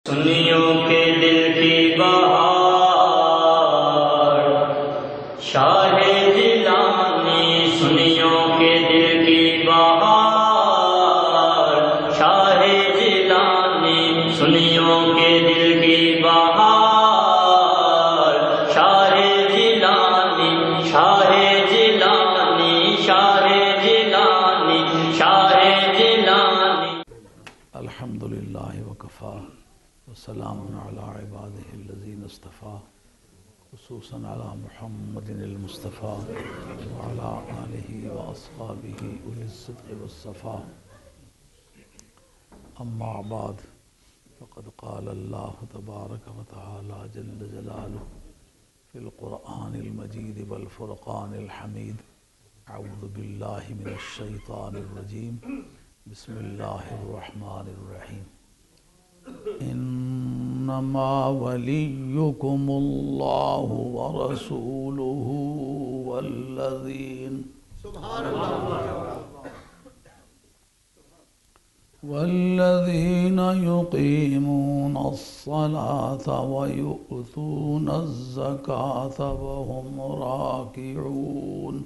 سنیوں کے دل کی بہار شاہ جیلانی، سنیوں کے دل کی بہار شاہ جیلانی، سنیوں کے دل کی بہار شاہ جیلانی، شاہ جیلانی، شاہ جیلانی، شاہ جیلانی۔ الحمدللہ وکفا وسلام علی عباده الذین اصطفیٰ، خصوصاً علی محمد المصطفیٰ وعلی آلہ واصحابہ اولی الصدق والصفاء۔ اما بعد، فقد قال اللہ تبارک وتعالی جل جلالہ فی القرآن المجید والفرقان الحمید۔ اعوذ باللہ من الشیطان الرجیم، بسم اللہ الرحمن الرحیم۔ انما ولیکم اللہ ورسولہ والذین یقیمون الصلاة ویؤتون الزکاة وهم راکعون۔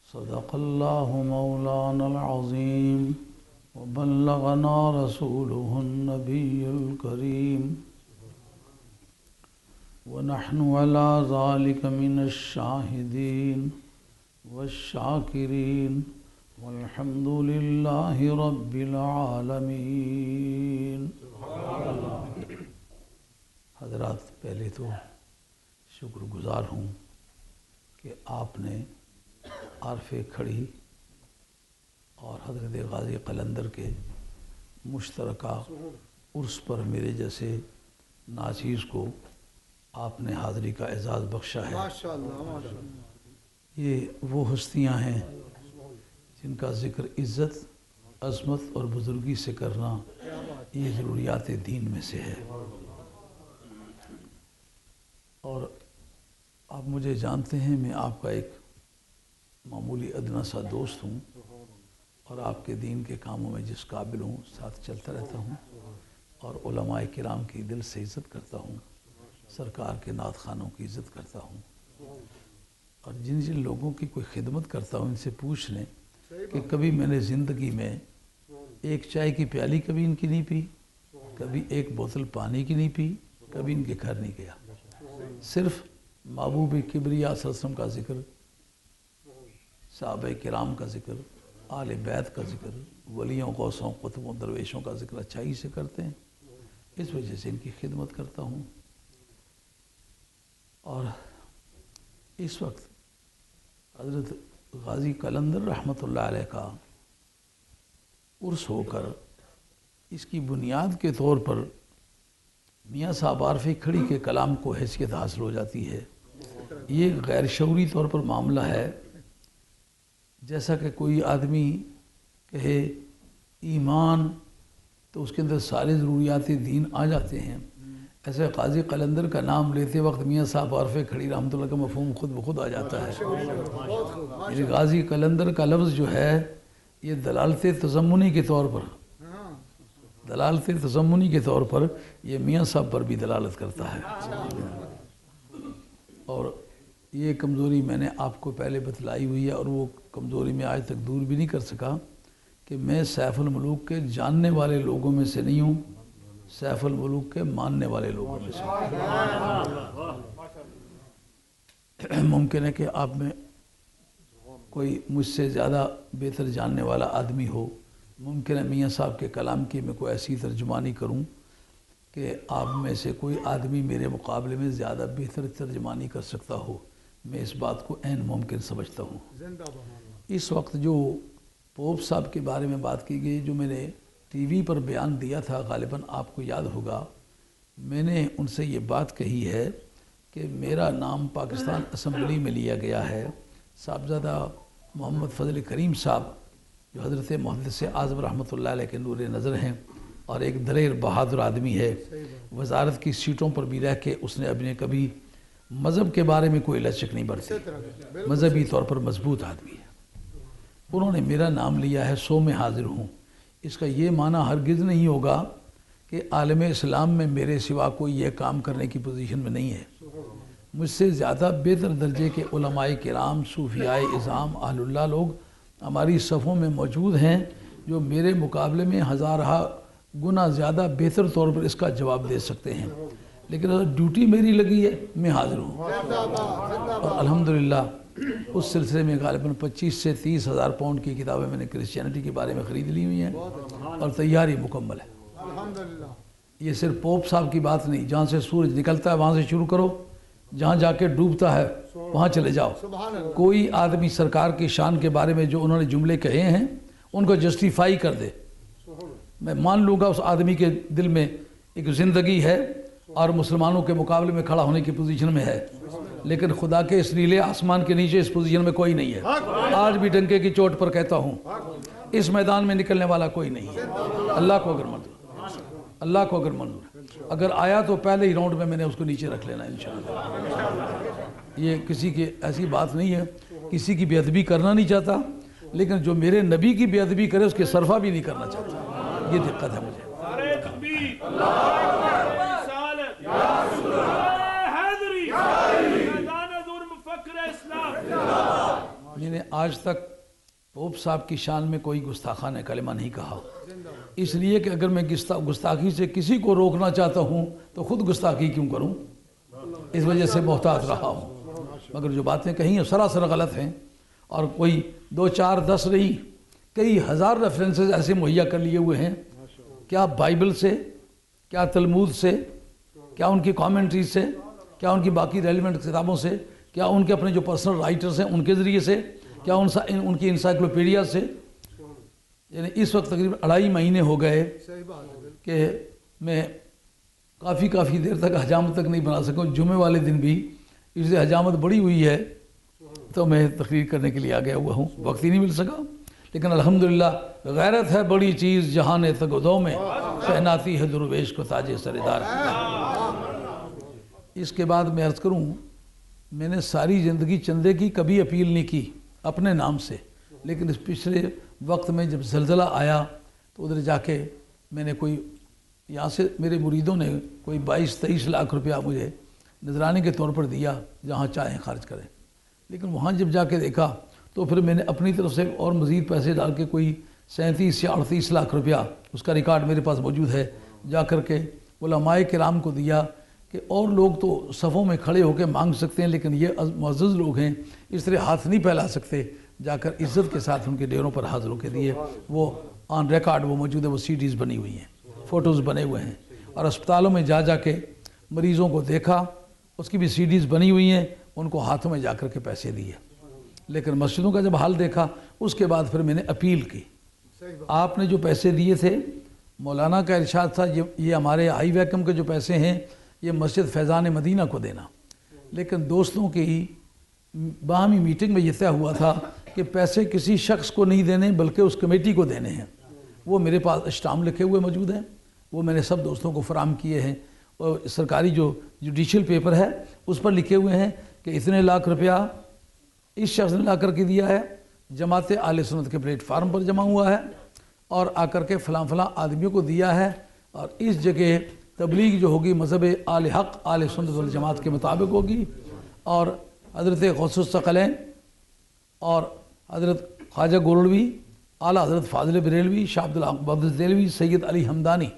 صدق اللہ مولانا العظیم وبلغنا رسوله النبی الکریم، ونحن على ذلك من الشاہدین والشاکرین، والحمد للہ رب العالمین۔ حضرات، پہلے تو شکر گزار ہوں کہ آپ نے عارف کھڑی اور حضرت غازی قلندر کے مشترکہ عرس پر میرے جیسے ناچیز کو آپ نے حاضری کا اعزاز بخشا ہے۔ یہ وہ ہستیاں ہیں جن کا ذکر عزت، عظمت اور بزرگی سے کرنا یہ ضروریات دین میں سے ہے۔ اور آپ مجھے جانتے ہیں، میں آپ کا ایک معمولی ادنا سا دوست ہوں، اور آپ کے دین کے کاموں میں جس قابل ہوں ساتھ چلتا رہتا ہوں، اور علماء کرام کی دل سے عزت کرتا ہوں، سرکار کے نعت خوانوں کی عزت کرتا ہوں، اور جن جن لوگوں کی کوئی خدمت کرتا ہوں ان سے پوچھ لیں کہ کبھی میں نے زندگی میں ایک چائے کی پیالی کبھی ان کی نہیں پی، کبھی ایک بوتل پانی کی نہیں پی، کبھی ان کے گھر نہیں گیا۔ صرف محبوب کبریا صلی اللہ علیہ وسلم کا ذکر، صحابہ کرام کا ذکر، آل بیت کا ذکر، ولیوں، غوثوں، قطبوں، درویشوں کا ذکر اچھائی سے کرتے ہیں، اس وجہ سے ان کی خدمت کرتا ہوں۔ اور اس وقت حضرت غازی قلندر رحمۃ اللہ علیہ کا عرس ہو کر اس کی بنیاد کے طور پر میاں صاحب عارف کھڑی کے کلام کو حیثیت حاصل ہو جاتی ہے۔ یہ غیر شعوری طور پر معاملہ ہے، جیسا کہ کوئی آدمی کہے ایمان تو اس کے اندر سارے ضروریات دین آ جاتے ہیں، ایسے غازی قلندر کا نام لیتے وقت میاں صاحب عارف کھڑی رحمۃ اللہ کا مفہوم خود بخود آ جاتا ہے۔ یعنی غازی قلندر کا لفظ جو ہے یہ دلالت تضمنی کے طور پر یہ میاں صاحب پر بھی دلالت کرتا ہے۔ اور یہ کمزوری میں نے آپ کو پہلے بتلائی ہوئی ہے، اور وہ کمزوری میں آج تک دور بھی نہیں کر سکا کہ میں سیف الملوک کے جاننے والے لوگوں میں سے نہیں ہوں، سیف الملوک کے ماننے والے لوگوں میں سے ہوں۔ ممکن ہے کہ آپ میں کوئی مجھ سے زیادہ بہتر جاننے والا آدمی ہو، ممکن ہے میاں صاحب کے کلام کی میں کوئی ایسی ترجمانی کروں کہ آپ میں سے کوئی آدمی میرے مقابلے میں زیادہ بہتر ترجمانی کر سکتا ہو، میں اس بات کو عین ممکن سمجھتا ہوں۔ اس وقت جو پوپ صاحب کے بارے میں بات کی گئی، جو میں نے ٹی وی پر بیان دیا تھا، غالباً آپ کو یاد ہوگا، میں نے ان سے یہ بات کہی ہے کہ میرا نام پاکستان اسمبلی میں لیا گیا ہے۔ صاحبزادہ محمد فضل کریم صاحب جو حضرت محدث اعظم رحمۃ اللہ علیہ کے نور نظر ہیں، اور ایک دلیر بہادر آدمی ہے، وزارت کی سیٹوں پر بھی رہ کے اس نے اپنے کبھی مذہب کے بارے میں کوئی لچک نہیں برتی، مذہبی طور پر مضبوط آدمی ہے۔ انہوں نے میرا نام لیا ہے، سو میں حاضر ہوں۔ اس کا یہ معنی ہرگز نہیں ہوگا کہ عالم اسلام میں میرے سوا کوئی یہ کام کرنے کی پوزیشن میں نہیں ہے۔ مجھ سے زیادہ بہتر درجے کے علماء کرام، صوفیاء اعظام، اہل اللہ لوگ ہماری صفوں میں موجود ہیں جو میرے مقابلے میں ہزارہ گنا زیادہ بہتر طور پر اس کا جواب دے سکتے ہیں، لیکن اگر ڈیوٹی میری لگی ہے میں حاضر ہوں، اور الحمدللہ اس سلسلے میں غالباً 25 سے 30 ہزار پاؤنڈ کی کتابیں میں نے کرسچینٹی کے بارے میں خرید لی ہوئی ہیں اور تیاری مکمل ہے۔ یہ صرف پوپ صاحب کی بات نہیں، جہاں سے سورج نکلتا ہے وہاں سے شروع کرو، جہاں جا کے ڈوبتا ہے وہاں چلے جاؤ۔ کوئی آدمی سرکار کی شان کے بارے میں جو انہوں نے جملے کہے ہیں ان کو جسٹیفائی کر دے، میں مان لوں گا اس آدمی کے دل میں ایک زندگی ہے اور مسلمانوں کے مقابلے میں کھڑا ہونے کی پوزیشن میں ہے، لیکن خدا کے اس نیلے آسمان کے نیچے اس پوزیشن میں کوئی نہیں ہے۔ آج بھی ڈنکے کی چوٹ پر کہتا ہوں، اس میدان میں نکلنے والا کوئی نہیں ہے، اللہ کو اگر منظور، اللہ کو اگر منظور، اگر آیا تو پہلے ہی راؤنڈ میں نے اس کو نیچے رکھ لینا انشاءاللہ۔ یہ کسی کی ایسی بات نہیں ہے، کسی کی بے ادبی کرنا نہیں چاہتا، لیکن جو میرے نبی کی بے ادبی کرے اس کے صرفہ بھی نہیں کرنا چاہتا، یہ دقت ہے مجھے۔ میں نے آج تک پوپ صاحب کی شان میں کوئی گستاخانہ کلمہ نہیں کہا، اس لیے کہ اگر میں گستاخی سے کسی کو روکنا چاہتا ہوں تو خود گستاخی کیوں کروں، اس وجہ سے محتاط رہا ہوں۔ مگر جو باتیں کہیں سراسر غلط ہیں، اور کوئی 2 4 10 نہیں، کئی ہزار ریفرنسز ایسے مہیا کر لیے ہوئے ہیں، کیا بائبل سے، کیا تلمود سے، کیا ان کی کامنٹریز سے، کیا ان کی باقی ریلیونٹ کتابوں سے، کیا ان کے اپنے جو پرسنل رائٹرز ہیں ان کے ذریعے سے، کیا ان کی انسائکلوپیڈیا سے۔ یعنی اس وقت تقریباً 2.5 مہینے ہو گئے کہ میں کافی دیر تک حجامت تک نہیں بنا سکوں، جمعے والے دن بھی اس سے حجامت بڑی ہوئی ہے تو میں تقریر کرنے کے لیے آ گیا ہوا ہوں، وقت ہی نہیں مل سکا، لیکن الحمدللہ غیرت ہے بڑی چیز جہاں نے تگدو میں پہناتی ہے درویش کو تاج سردار۔ اس کے بعد میں عرض کروں، میں نے ساری زندگی چندے کی کبھی اپیل نہیں کی اپنے نام سے، لیکن اس پچھلے وقت میں جب زلزلہ آیا تو ادھر جا کے میں نے کوئی یہاں سے میرے مریدوں نے کوئی 22-23 لاکھ روپیہ مجھے نذرانے کے طور پر دیا، جہاں چاہیں خرچ کریں، لیکن وہاں جب جا کے دیکھا تو پھر میں نے اپنی طرف سے اور مزید پیسے ڈال کے کوئی 37 یا 38 لاکھ روپیہ، اس کا ریکارڈ میرے پاس موجود ہے، جا کر کے علماء کرام کو دیا کہ اور لوگ تو صفوں میں کھڑے ہو کے مانگ سکتے ہیں، لیکن یہ معزز لوگ ہیں اس طرح ہاتھ نہیں پھیلا سکتے، جا کر عزت کے ساتھ ان کے ڈیروں پر حاضر ہو کے دیے۔ وہ آن ریکارڈ وہ موجود ہے، وہ CDs بنی ہوئی ہیں، فوٹوز بنے ہوئے ہیں، اور اسپتالوں میں جا کے مریضوں کو دیکھا، اس کی بھی CDs بنی ہوئی ہیں، ان کو ہاتھوں میں جا کر کے پیسے دیے۔ لیکن مسجدوں کا جب حال دیکھا اس کے بعد پھر میں نے اپیل کی، آپ نے جو پیسے دیے تھے، مولانا کا ارشاد تھا یہ ہمارے ہائی ویکم کے جو پیسے ہیں یہ مسجد فیضان مدینہ کو دینا، لیکن دوستوں کی باہمی میٹنگ میں یہ طے ہوا تھا کہ پیسے کسی شخص کو نہیں دینے بلکہ اس کمیٹی کو دینے ہیں۔ وہ میرے پاس اسٹام لکھے ہوئے موجود ہیں، وہ میں نے سب دوستوں کو فراہم کیے ہیں، اور سرکاری جو جوڈیشل پیپر ہے اس پر لکھے ہوئے ہیں کہ اتنے لاکھ روپیہ اس شخص نے لا کر کے دیا ہے، جماعت اہل سنت کے پلیٹ فارم پر جمع ہوا ہے، اور آ کر کے فلاں آدمیوں کو دیا ہے، اور اس جگہ تبلیغ جو ہوگی مذہب آل حق آل سنت والجماعت کے مطابق ہوگی، اور حضرت غوث الثقلین اور حضرت خواجہ گولڑوی، اعلیٰ حضرت فاضل بریلوی، شاہ عبدالعبد دہلوی، سید علی حمدانی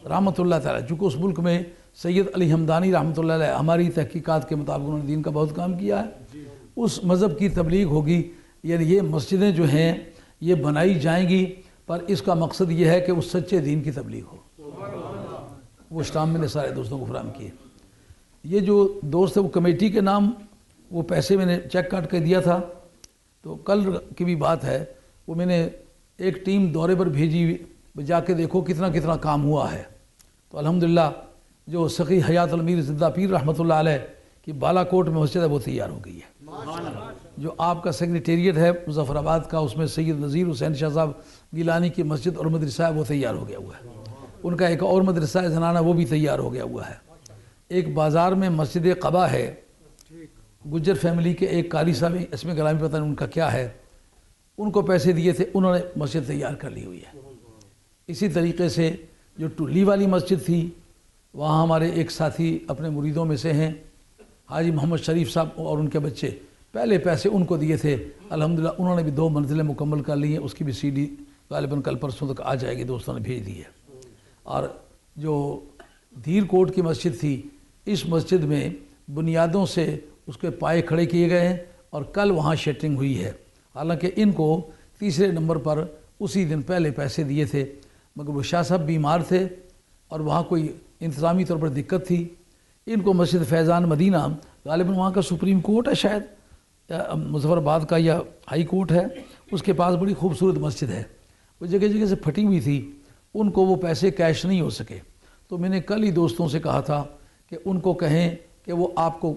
رحمۃ اللہ تعالیٰ، چونکہ اس ملک میں سید علی حمدانی رحمۃ اللہ علیہ ہماری تحقیقات کے مطابق انہوں نے دین کا بہت کام کیا ہے، اس مذہب کی تبلیغ ہوگی۔ یعنی یہ مسجدیں جو ہیں یہ بنائی جائیں گی، پر اس کا مقصد یہ ہے کہ اس سچے دین کی تبلیغ ہو۔ وہ اسٹام میں نے سارے دوستوں کو فراہم کیے۔ یہ جو دوست ہے وہ کمیٹی کے نام وہ پیسے میں نے چیک کاٹ کے دیا تھا، تو کل کی بھی بات ہے، وہ میں نے ایک ٹیم دورے پر بھیجی، جا کے دیکھو کتنا کام ہوا ہے۔ تو الحمدللہ جو سخی حیات الامیر زندہ پیر رحمۃ اللہ علیہ کی بالا کوٹ میں مسجد ہے وہ تیار ہو گئی ہے۔ جو آپ کا سیکریٹریٹ ہے مظفر آباد کا، اس میں سید نذیر حسین شاہ صاحب گیلانی کی مسجد اور مدرسہ ہے وہ تیار ہو گیا ہوا ہے۔ ان کا ایک اور مدرسہ ہے زنانہ، وہ بھی تیار ہو گیا ہوا ہے۔ ایک بازار میں مسجد قبا ہے، گجر فیملی کے ایک قاری صاحب، اس میں گرامی پتہ نہیں ان کا کیا ہے، ان کو پیسے دیے تھے، انہوں نے مسجد تیار کر لی ہوئی ہے۔ اسی طریقے سے جو ٹلی والی مسجد تھی وہاں ہمارے ایک ساتھی اپنے مریدوں میں سے ہیں حاجی محمد شریف صاحب اور ان کے بچے، پہلے پیسے ان کو دیے تھے، الحمدللہ انہوں نے بھی 2 منزلیں مکمل کر لی ہیں، اس کی بھی CD غالباً کل پرسوں تک آ جائے گی، دوستوں نے بھیج دی ہے۔ اور جو دھیر کوٹ کی مسجد تھی، اس مسجد میں بنیادوں سے اس کے پائے کھڑے کیے گئے ہیں اور کل وہاں شٹرنگ ہوئی ہے، حالانکہ ان کو تیسرے نمبر پر اسی دن پہلے پیسے دیے تھے، مگر وہ شاہ صاحب بیمار تھے اور وہاں کوئی انتظامی طور پر دقت تھی۔ ان کو مسجد فیضان مدینہ، غالباً وہاں کا سپریم کورٹ ہے شاید، مظفر آباد کا یا ہائی کورٹ ہے، اس کے پاس بڑی خوبصورت مسجد ہے، وہ جگہ جگہ سے پھٹی ہوئی تھی، ان کو وہ پیسے کیش نہیں ہو سکے، تو میں نے کل ہی دوستوں سے کہا تھا کہ ان کو کہیں کہ وہ آپ کو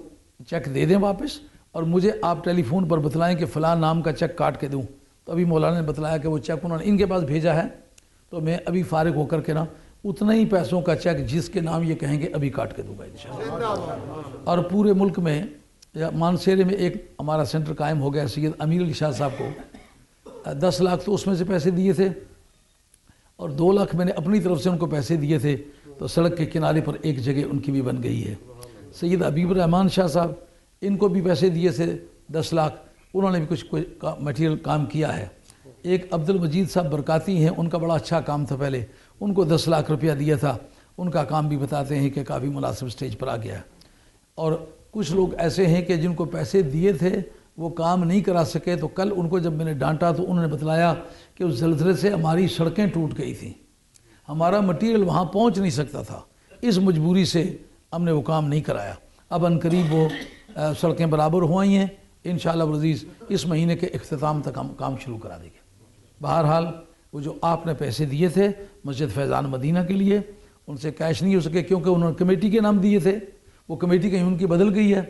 چیک دے دیں واپس، اور مجھے آپ ٹیلی فون پر بتلائیں کہ فلاں نام کا چیک کاٹ کے دوں۔ تو ابھی مولانا نے بتلایا کہ وہ چیک انہوں نے ان کے پاس بھیجا ہے، تو میں ابھی فارغ ہو کر کے نا اتنا ہی پیسوں کا چیک جس کے نام یہ کہیں گے ابھی کاٹ کے دوں گا انشاءاللہ۔ اور پورے ملک میں مانسیرے میں ایک ہمارا سینٹر قائم ہو گیا، سید امیر علی شاہ صاحب کو 10 لاکھ تو اس میں سے پیسے دیے تھے اور 2 لاکھ میں نے اپنی طرف سے ان کو پیسے دیے تھے، تو سڑک کے کنارے پر ایک جگہ ان کی بھی بن گئی ہے۔ سید حبیب الرحمان شاہ صاحب، ان کو بھی پیسے دیے تھے 10 لاکھ، انہوں نے بھی کچھ میٹیریل کام کیا ہے۔ ایک عبد المجید صاحب برکاتی ہیں، ان کا بڑا اچھا کام تھا، پہلے ان کو 10 لاکھ روپیہ دیا تھا، ان کا کام بھی بتاتے ہیں کہ کافی مناسب سٹیج پر آ گیا ہے۔ اور کچھ لوگ ایسے ہیں کہ جن کو پیسے دیے تھے وہ کام نہیں کرا سکے، تو کل ان کو جب میں نے ڈانٹا تو انہوں نے بتلایا کہ اس زلزلے سے ہماری سڑکیں ٹوٹ گئی تھیں، ہمارا مٹیریل وہاں پہنچ نہیں سکتا تھا، اس مجبوری سے ہم نے وہ کام نہیں کرایا۔ اب عنقریب وہ سڑکیں برابر ہوئی ہیں، انشاءاللہ العزیز اس مہینے کے اختتام تک ہم کام شروع کرا دیں گے۔ بہرحال وہ جو آپ نے پیسے دیے تھے مسجد فیضان مدینہ کے لیے، ان سے کیش نہیں ہو سکے کیونکہ انہوں نے کمیٹی کے نام دیے تھے، وہ کمیٹی کہیں ان کی بدل گئی ہے،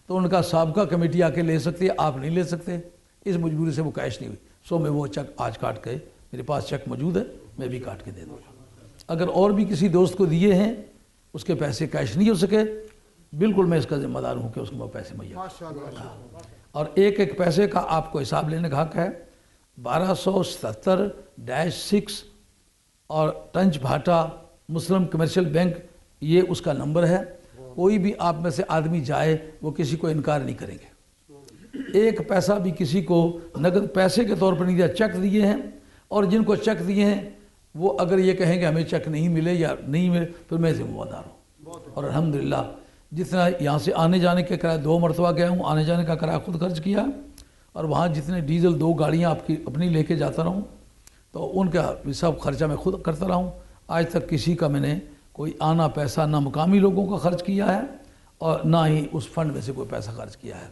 تو ان کا سابقہ کمیٹی آ کے لے سکتی ہے، آپ نہیں لے سکتے، اس مجبوری سے وہ کیش نہیں ہوئی، سو میں وہ چیک آج کاٹ کے، میرے پاس چیک موجود ہے، میں بھی کاٹ کے دے دوں گا۔ اگر اور بھی کسی دوست کو دیے ہیں اس کے پیسے کیش نہیں ہو سکے، بالکل میں اس کا ذمہ دار ہوں کہ اس کو پیسے مہیا۔ اور ایک ایک پیسے کا آپ کو حساب لینے کا حق ہے۔ 1277-6 اور ٹنچ بھاٹا مسلم کمرشل بینک، یہ اس کا نمبر ہے، کوئی بھی آپ میں سے آدمی جائے وہ کسی کو انکار نہیں کریں گے، ایک پیسہ بھی کسی کو نقد پیسے کے طور پر نہیں دیا، چیک دیے ہیں، اور جن کو چیک دیے ہیں وہ اگر یہ کہیں کہ ہمیں چیک نہیں ملے یا نہیں ملے پھر میں ذمہ دار ہوں۔ اور الحمدللہ جتنا یہاں سے آنے جانے کے کرایہ 2 مرتبہ گیا ہوں، آنے جانے کا کرایہ خود خرچ کیا، اور وہاں جتنے ڈیزل 2 گاڑیاں آپ کی اپنی لے کے جاتا رہا ہوں تو ان کا سب خرچہ میں خود کرتا رہا ہوں۔ آج تک کسی کا میں نے کوئی آنا پیسہ نہ مقامی لوگوں کا خرچ کیا ہے اور نہ ہی اس فنڈ میں سے کوئی پیسہ خرچ کیا ہے۔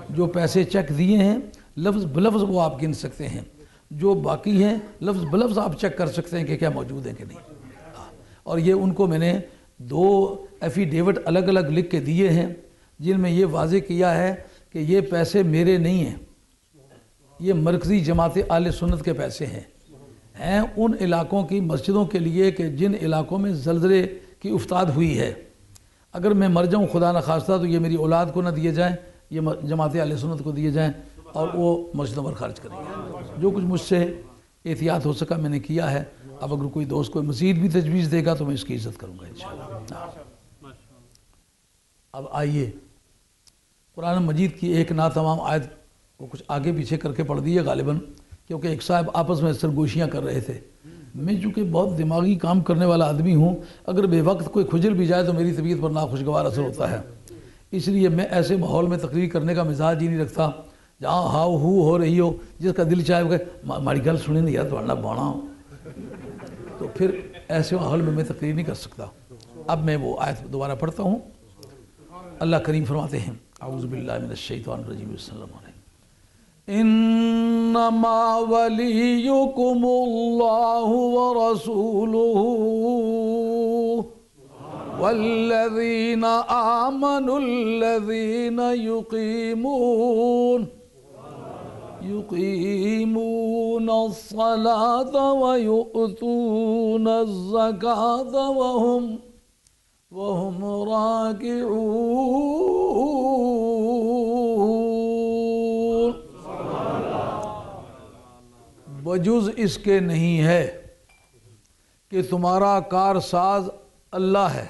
جو پیسے چیک دیے ہیں لفظ بلفظ وہ آپ گن سکتے ہیں، جو باقی ہیں لفظ بلفظ آپ چیک کر سکتے ہیں کہ کیا موجود ہیں کہ نہیں۔ اور یہ ان کو میں نے 2 ایفیڈیوٹ الگ الگ لکھ کے دیے ہیں جن میں یہ واضح کیا ہے کہ یہ پیسے میرے نہیں ہیں، یہ مرکزی جماعت اہل سنت کے پیسے ہیں ان علاقوں کی مسجدوں کے لیے کہ جن علاقوں میں زلزلے کی افتاد ہوئی ہے۔ اگر میں مر جاؤں خدا نخواستہ تو یہ میری اولاد کو نہ دیے جائیں، یہ جماعت اہل سنت کو دیے جائیں اور وہ مسجدوں پر خرچ کریں گے۔ جو کچھ مجھ سے احتیاط ہو سکا میں نے کیا ہے، اب اگر کوئی دوست کوئی مزید بھی تجویز دے گا تو میں اس کی عزت کروں گا انشاءاللہ۔ اب آئیے قرآن مجید کی ایک ناتمام آیت کو کچھ آگے پیچھے کر کے پڑھ دیے غالباً، کیونکہ ایک صاحب آپس میں سرگوشیاں کر رہے تھے۔ میں چونکہ بہت دماغی کام کرنے والا آدمی ہوں، اگر بے وقت کوئی کھجل بھی جائے تو میری طبیعت پر ناخوشگوار اثر ہوتا ہے، اس لیے میں ایسے ماحول میں تقریر کرنے کا مزاج ہی نہیں رکھتا جہاں ہاؤ ہو رہی ہو، جس کا دل چاہے وہ کہ ہماری گل سنیں نہیں یار توڑنا بانا ہو، تو پھر ایسے ماحول میں تقریر نہیں کر سکتا۔ اب میں وہ آیت دوبارہ پڑھتا ہوں۔ اللہ کریم فرماتے ہیں اعوذ باللہ من الشیطان الرجیم بسم اللہ الرحمن الرحیم انما ولیکم اللہ ورسولہ والذین آمنوا الذین یقیمون الصلاة ویؤتون الزکاة وهم راکعون۔ بجز اس کے نہیں ہے کہ تمہارا کار ساز اللہ ہے،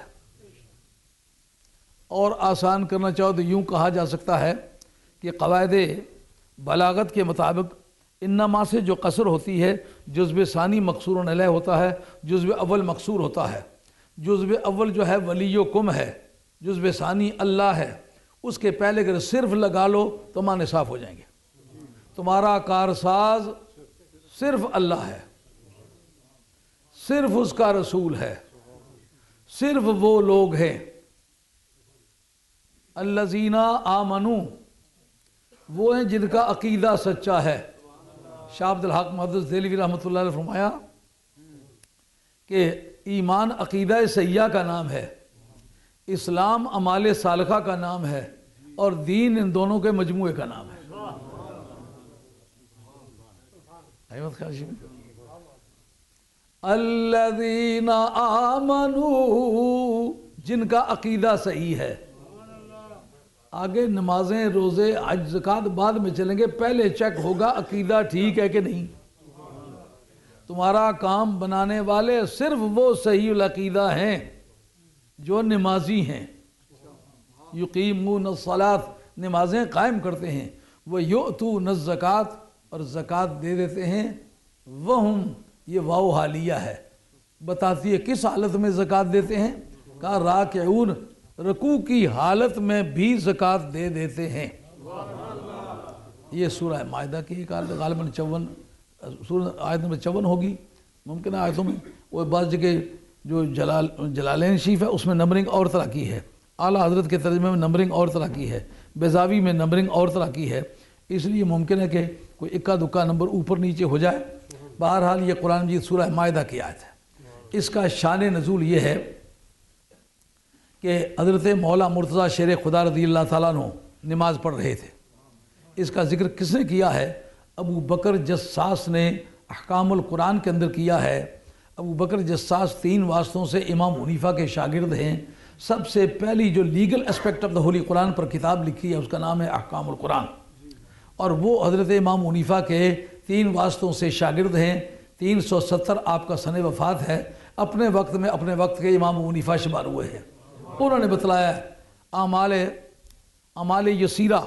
اور آسان کرنا چاہو تو یوں کہا جا سکتا ہے کہ قواعد بلاغت کے مطابق انما سے جو قصر ہوتی ہے جزو ثانی مقصور علیہ ہوتا ہے، جزو اول مقصور ہوتا ہے۔ جزو اول جو ہے ولیکم ہے، جزو ثانی اللہ ہے، اس کے پہلے اگر صرف لگا لو تو معنی صاف ہو جائیں گے۔ تمہارا کارساز صرف اللہ ہے، صرف اس کا رسول ہے، صرف وہ لوگ ہیں الذین آمنو، وہ ہیں جن کا عقیدہ سچا ہے۔ شاہ عبد الحق محدث دہلوی رحمۃ اللہ علیہ فرمایا کہ ایمان عقیدہ سیاح کا نام ہے، اسلام اعمال صالحہ کا نام ہے، اور دین ان دونوں کے مجموعے کا نام ہے۔ الذین آمنو، جن کا عقیدہ صحیح ہے۔ آگے نمازیں، روزے، حج، زکوٰۃ بعد میں چلیں گے، پہلے چیک ہوگا عقیدہ ٹھیک ہے کہ نہیں۔ تمہارا کام بنانے والے صرف وہ صحیح العقیدہ ہیں جو نمازی ہیں، یقیمون الصلاۃ، نمازیں قائم کرتے ہیں، ویؤتون الزکوٰۃ، اور زکوٰۃ دے دیتے ہیں، وہم، یہ واو حالیہ ہے، بتاتی ہے کس حالت میں زکوٰۃ دیتے ہیں، کہا راکعون، رکوع کی حالت میں بھی زکوٰۃ دے دیتے ہیں۔ یہ سورہ مائدہ کی ایک آیت، غالباً 54 سورہ آیت نمبر 54 ہوگی، ممکن ہے آیتوں میں، وہ بعض جگہ جو جلالین شریف ہے اس میں نمبرنگ اور طرح کی ہے، اعلیٰ حضرت کے ترجمے میں نمبرنگ اور طرح کی ہے، بیضاوی میں نمبرنگ اور طرح کی ہے، اس لیے ممکن ہے کہ کوئی اکا دکا نمبر اوپر نیچے ہو جائے۔ بہرحال یہ قرآن مجید سورہ مائدہ کی آیت ہے۔ اس کا شان نزول یہ ہے کہ حضرت مولا مرتضیٰ شیر خدا رضی اللہ تعالیٰ عنہ نماز پڑھ رہے تھے۔ اس کا ذکر کس نے کیا ہے؟ ابو بکر جساس نے احکام القرآن کے اندر کیا ہے۔ ابو بکر جساس 3 واسطوں سے امام حنیفہ کے شاگرد ہیں۔ سب سے پہلی جو legal aspect of the holy Quran پر کتاب لکھی ہے اس کا نام ہے احکام القرآن، اور وہ حضرت امام حنیفہ کے 3 واسطوں سے شاگرد ہیں۔ 370 آپ کا سن وفات ہے۔ اپنے وقت میں اپنے وقت کے امام حنیفہ شمار ہوئے ہیں۔ انہوں نے بتلایا اعمال یسیرہ،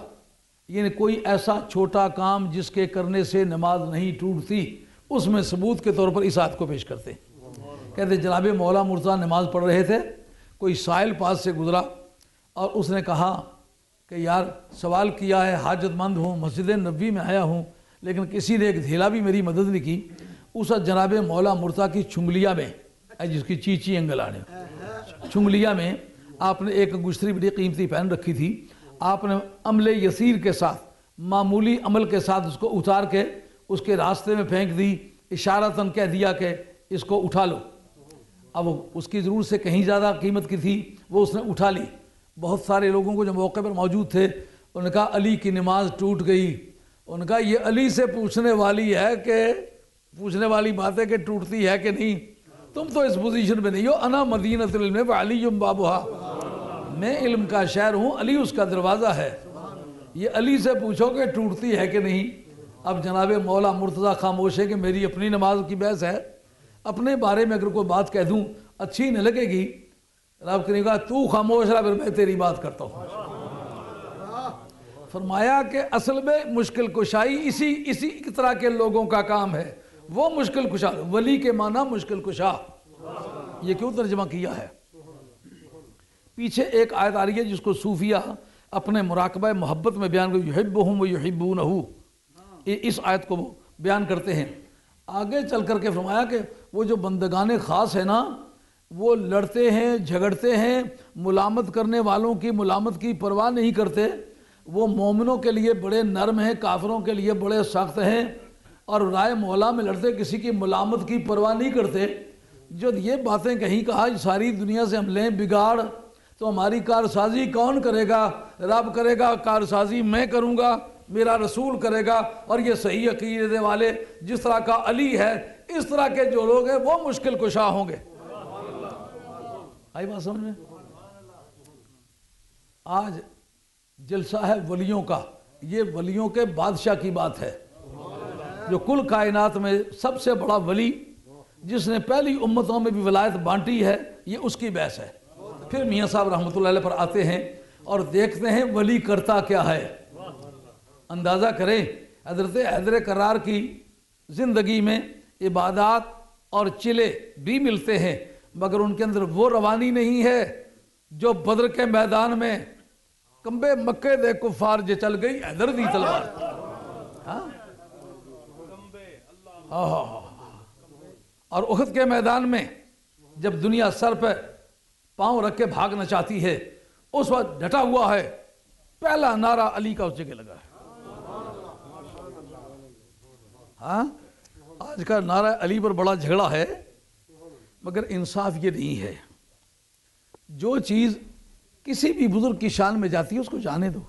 یعنی کوئی ایسا چھوٹا کام جس کے کرنے سے نماز نہیں ٹوٹتی، اس میں ثبوت کے طور پر اس آیت کو پیش کرتے ہیں۔ کہتے جناب مولا مرتضیٰ نماز پڑھ رہے تھے، کوئی سائل پاس سے گزرا اور اس نے کہا کہ یار سوال کیا ہے، حاجت مند ہوں، مسجد نبوی میں آیا ہوں، لیکن کسی نے ایک دھیلا بھی میری مدد نہیں کی۔ اس جناب مولا مرتضیٰ کی چنگلیا میں، جس کی چیچی انگل آنے، چنگلیا میں آپ نے ایک گشتری بڑی قیمتی پہن رکھی تھی، آپ نے عمل یسیر کے ساتھ، معمولی عمل کے ساتھ اس کو اتار کے اس کے راستے میں پھینک دی، اشارتاً کہہ دیا کہ اس کو اٹھا لو۔ اب اس کی ضرور سے کہیں زیادہ قیمت کی تھی، وہ اس نے اٹھا لی۔ بہت سارے لوگوں کو جو موقع پر موجود تھے انہوں نے کہا علی کی نماز ٹوٹ گئی۔ انہوں نے کہا یہ علی سے پوچھنے والی ہے کہ پوچھنے والی بات ہے کہ ٹوٹتی ہے کہ نہیں، تم تو اس پوزیشن میں نہیں ہو۔ انا مدینۃ العلم وعلی بابھا، میں علم کا شہر ہوں، علی اس کا دروازہ ہے، یہ علی سے پوچھو کہ ٹوٹتی ہے کہ نہیں۔ اب جناب مولا مرتضیٰ خاموش ہے کہ میری اپنی نماز کی بحث ہے، اپنے بارے میں اگر کوئی بات کہہ دوں اچھی نہ لگے گی، رب کرے گا تو خاموش رہا، پھر میں تیری بات کرتا ہوں۔ فرمایا کہ اصل میں مشکل کشائی اسی طرح کے لوگوں کا کام ہے، وہ مشکل کشا، ولی کے معنی مشکل کشا۔ یہ کیوں ترجمہ کیا ہے؟ پیچھے ایک آیت آ رہی ہے جس کو صوفیہ اپنے مراقبہ محبت میں بیان کرتے، یحبہم ویحبونہ، اس آیت کو بیان کرتے ہیں۔ آگے چل کر کے فرمایا کہ وہ جو بندگان خاص ہیں نا، وہ لڑتے ہیں، جھگڑتے ہیں، ملامت کرنے والوں کی ملامت کی پرواہ نہیں کرتے، وہ مومنوں کے لیے بڑے نرم ہیں، کافروں کے لیے بڑے سخت ہیں، اور رائے مولا میں لڑتے کسی کی ملامت کی پرواہ نہیں کرتے۔ جو یہ باتیں کہیں کہا ساری دنیا سے ہم لیں بگاڑ تو ہماری کارسازی کون کرے گا؟ رب کرے گا، کارسازی میں کروں گا، میرا رسول کرے گا، اور یہ صحیح عقیدے والے جس طرح کا علی ہے اس طرح کے جو لوگ ہیں وہ مشکل کشا ہوں گے۔ آئی بات سمجھ میں؟ آج جلسہ ہے ولیوں کا، یہ ولیوں کے بادشاہ کی بات ہے، جو کل کائنات میں سب سے بڑا ولی جس نے پہلی امتوں میں بھی ولایت بانٹی ہے، یہ اس کی بحث ہے۔ پھر میاں صاحب رحمۃ اللہ علیہ پر آتے ہیں اور دیکھتے ہیں ولی کرتا کیا ہے۔ اندازہ کریں حضرت حیدر کرار کی زندگی میں عبادات اور چلے بھی ملتے ہیں، مگر ان کے اندر وہ روانی نہیں ہے جو بدر کے میدان میں کمبے مکے دے کفار جو چل گئی حیدر دی تلوار۔ اور احد کے میدان میں جب دنیا سر پہ پاؤں رکھ کے بھاگنا چاہتی ہے، اس وقت ڈٹا ہوا ہے، پہلا نعرہ علی کا اس جگہ لگا ہے۔ آج کا نعرہ علی پر بڑا جھگڑا ہے، مگر انصاف یہ نہیں ہے۔ جو چیز کسی بھی بزرگ کی شان میں جاتی ہے اس کو جانے دو۔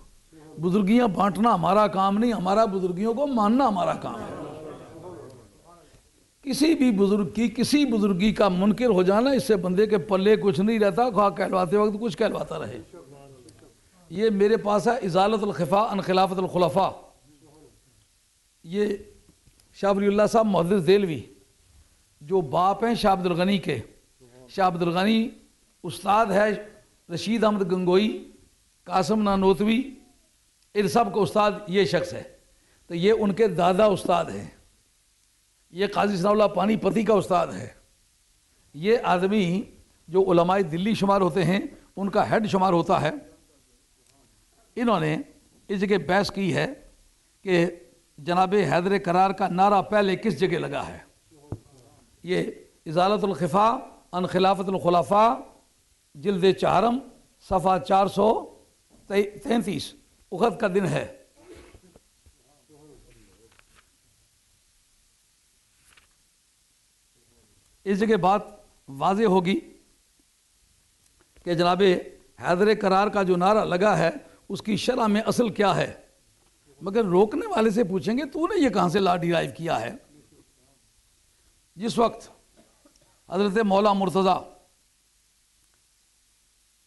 بزرگیاں بانٹنا ہمارا کام نہیں، ہمارا بزرگیوں کو ماننا ہمارا کام ہے۔ کسی بھی بزرگ کی کسی بزرگی کا منکر ہو جانا، اس سے بندے کے پلے کچھ نہیں رہتا، خواہ کہلواتے وقت کچھ کہلواتا رہے۔ یہ میرے پاس ہے ازالت الخفا عن خلافت الخلفاء، یہ شاہ ولی اللہ صاحب محدث دہلوی جو باپ ہیں شاہ عبد الغنی کے۔ شاہ عبد الغنی استاد ہے رشید احمد گنگوئی، قاسم نانوتوی، ان سب کو استاد یہ شخص ہے، تو یہ ان کے دادا استاد ہیں۔ یہ قاضی ثناء اللہ پانی پتی کا استاد ہے۔ یہ آدمی جو علماء دلی شمار ہوتے ہیں ان کا ہیڈ شمار ہوتا ہے۔ انہوں نے اس جگہ بحث کی ہے کہ جناب حیدر کرار کا نعرہ پہلے کس جگہ لگا ہے۔ یہ ازالت الخفا عن خلافت الخلفاء جلد 4 صفحہ 433 احد کا دن ہے۔ اس جگہ بات واضح ہوگی کہ جناب حیدر کرار کا جو نعرہ لگا ہے اس کی شرح میں اصل کیا ہے، مگر روکنے والے سے پوچھیں گے تو نے یہ کہاں سے لا ڈیرائیو کیا ہے۔ جس وقت حضرت مولا مرتضیٰ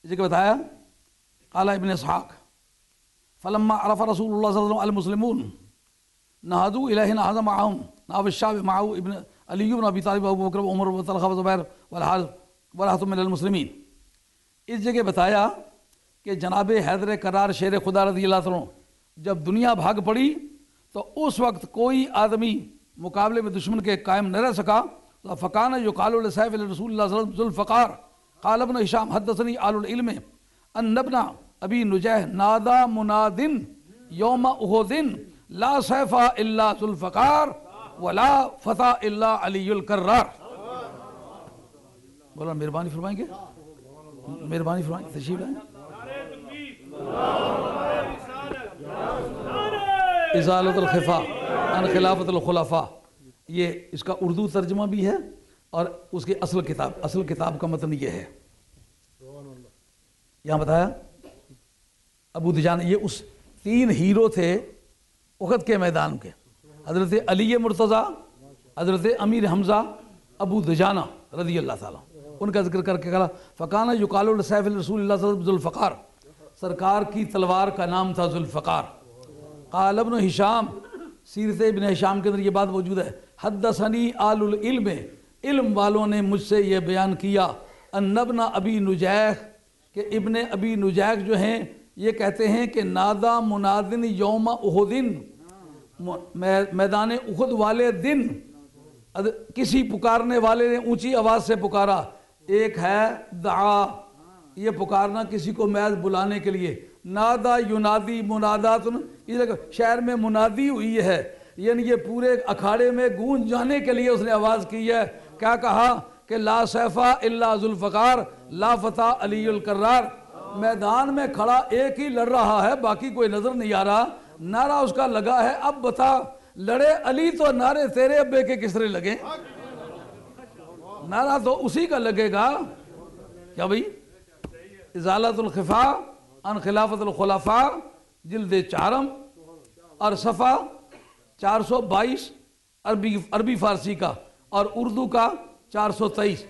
اس جگہ بتایا قال ابن اسحاق فلما عرف رسول اللہ صلی اللہ علیہ وسلم المسلمون نهضوا الیہ نهض معهم نائب الشعب معه ابن علی بن ابی طالب ابو بکر عمر وطلحہ وزبیر والحارث من المسلمین۔ اس جگہ بتایا کہ جناب حیدر کرار شیر خدا رضی اللہ عنہ جب دنیا بھاگ پڑی تو اس وقت کوئی آدمی مقابلے میں دشمن کے قائم نہ رہ سکا۔ فکان یقال لسیف رسول اللہ صلی اللہ علیہ وسلم ذو الفقار قال ابن ہشام حدثنی آل العلم ان ابن ابی نجیح نادا منادن یوم احد لا سیف الا ذو الفقار ولا فتح الا علی الکرار۔ بولا مہربانی فرمائیں گے، مہربانی فرمائیں گے، تشریف لائیں۔ ازالت الخفا عن خلافت الخلفاء، یہ اس کا اردو ترجمہ بھی ہے اور اس کی اصل کتاب کا متن یہ ہے۔ یہاں بتایا ابو دجانہ، یہ اس 3 ہیرو تھے احد کے میدان کے، حضرت علی مرتضیٰ، حضرت امیر حمزہ، ابو دجانہ رضی اللہ تعالیٰ، ان کا ذکر کر کے کہا فکانہ یقال لسیف رسول اللہ صلی اللہ علیہ وسلم ذو الفقار، سرکار کی تلوار کا نام تھا ذو الفقار۔ قال ابن ہشام، سیرت ابن ہشام کے اندر یہ بات موجود ہے، حدثنی آل العلم، علم والوں نے مجھ سے یہ بیان کیا، ان ابن ابی نجیح، کہ ابن ابی نجیح جو ہیں یہ کہتے ہیں کہ نادا منادن یوم احدن، میدان احد والے دن کسی پکارنے والے نے اونچی آواز سے پکارا۔ ایک ہے دعا، یہ پکارنا کسی کو محض بلانے کے لیے، نادا ینادی منادات، شہر میں منادی ہوئی ہے، یعنی یہ پورے اکھاڑے میں گونج جانے کے لیے اس نے آواز کی ہے۔ کیا کہا کہ لا سیفا الا ذو الفقار لا فتح علی الکرار۔ میدان میں کھڑا ایک ہی لڑ رہا ہے، باقی کوئی نظر نہیں آ رہا، نعرہ اس کا لگا ہے۔ اب بتا لڑے علی تو نعرے تیرے ابے کے کس طرح لگے؟ نعرہ تو اسی کا لگے گا کیا بھئی؟ ازالت الخفا عن خلافت الخلفاء جلد 4 اور صفحہ 422 عربی فارسی کا اور اردو کا 423،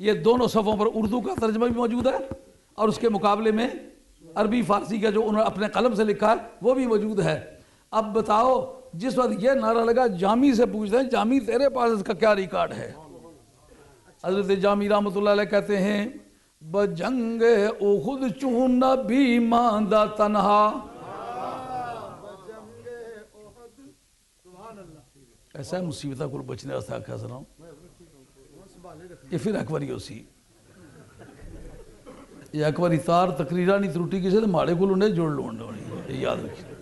یہ دونوں صفحوں پر اردو کا ترجمہ بھی موجود ہے اور اس کے مقابلے میں عربی فارسی کا جو انہوں نے اپنے قلم سے لکھا ہے وہ بھی موجود ہے۔ اب بتاؤ جس وقت یہ نعرہ لگا جامی سے پوچھتے ہیں جامی تیرے پاس اس کا کیا ریکارڈ ہے؟ حضرت جامی رحمۃ اللہ علیہ کہتے ہیں بجنگ احد چون نبی ماندہ تنہا. ایسا ہے مصیبتہ کو بچنے راستا کیا سناؤں یہ پھر اکبری ہو سی یہ اکبری تار تقریرہ نہیں تروٹی کسی تو ماڑے کو لنڈے جوڑ لونڈے یہ یاد رکھیں.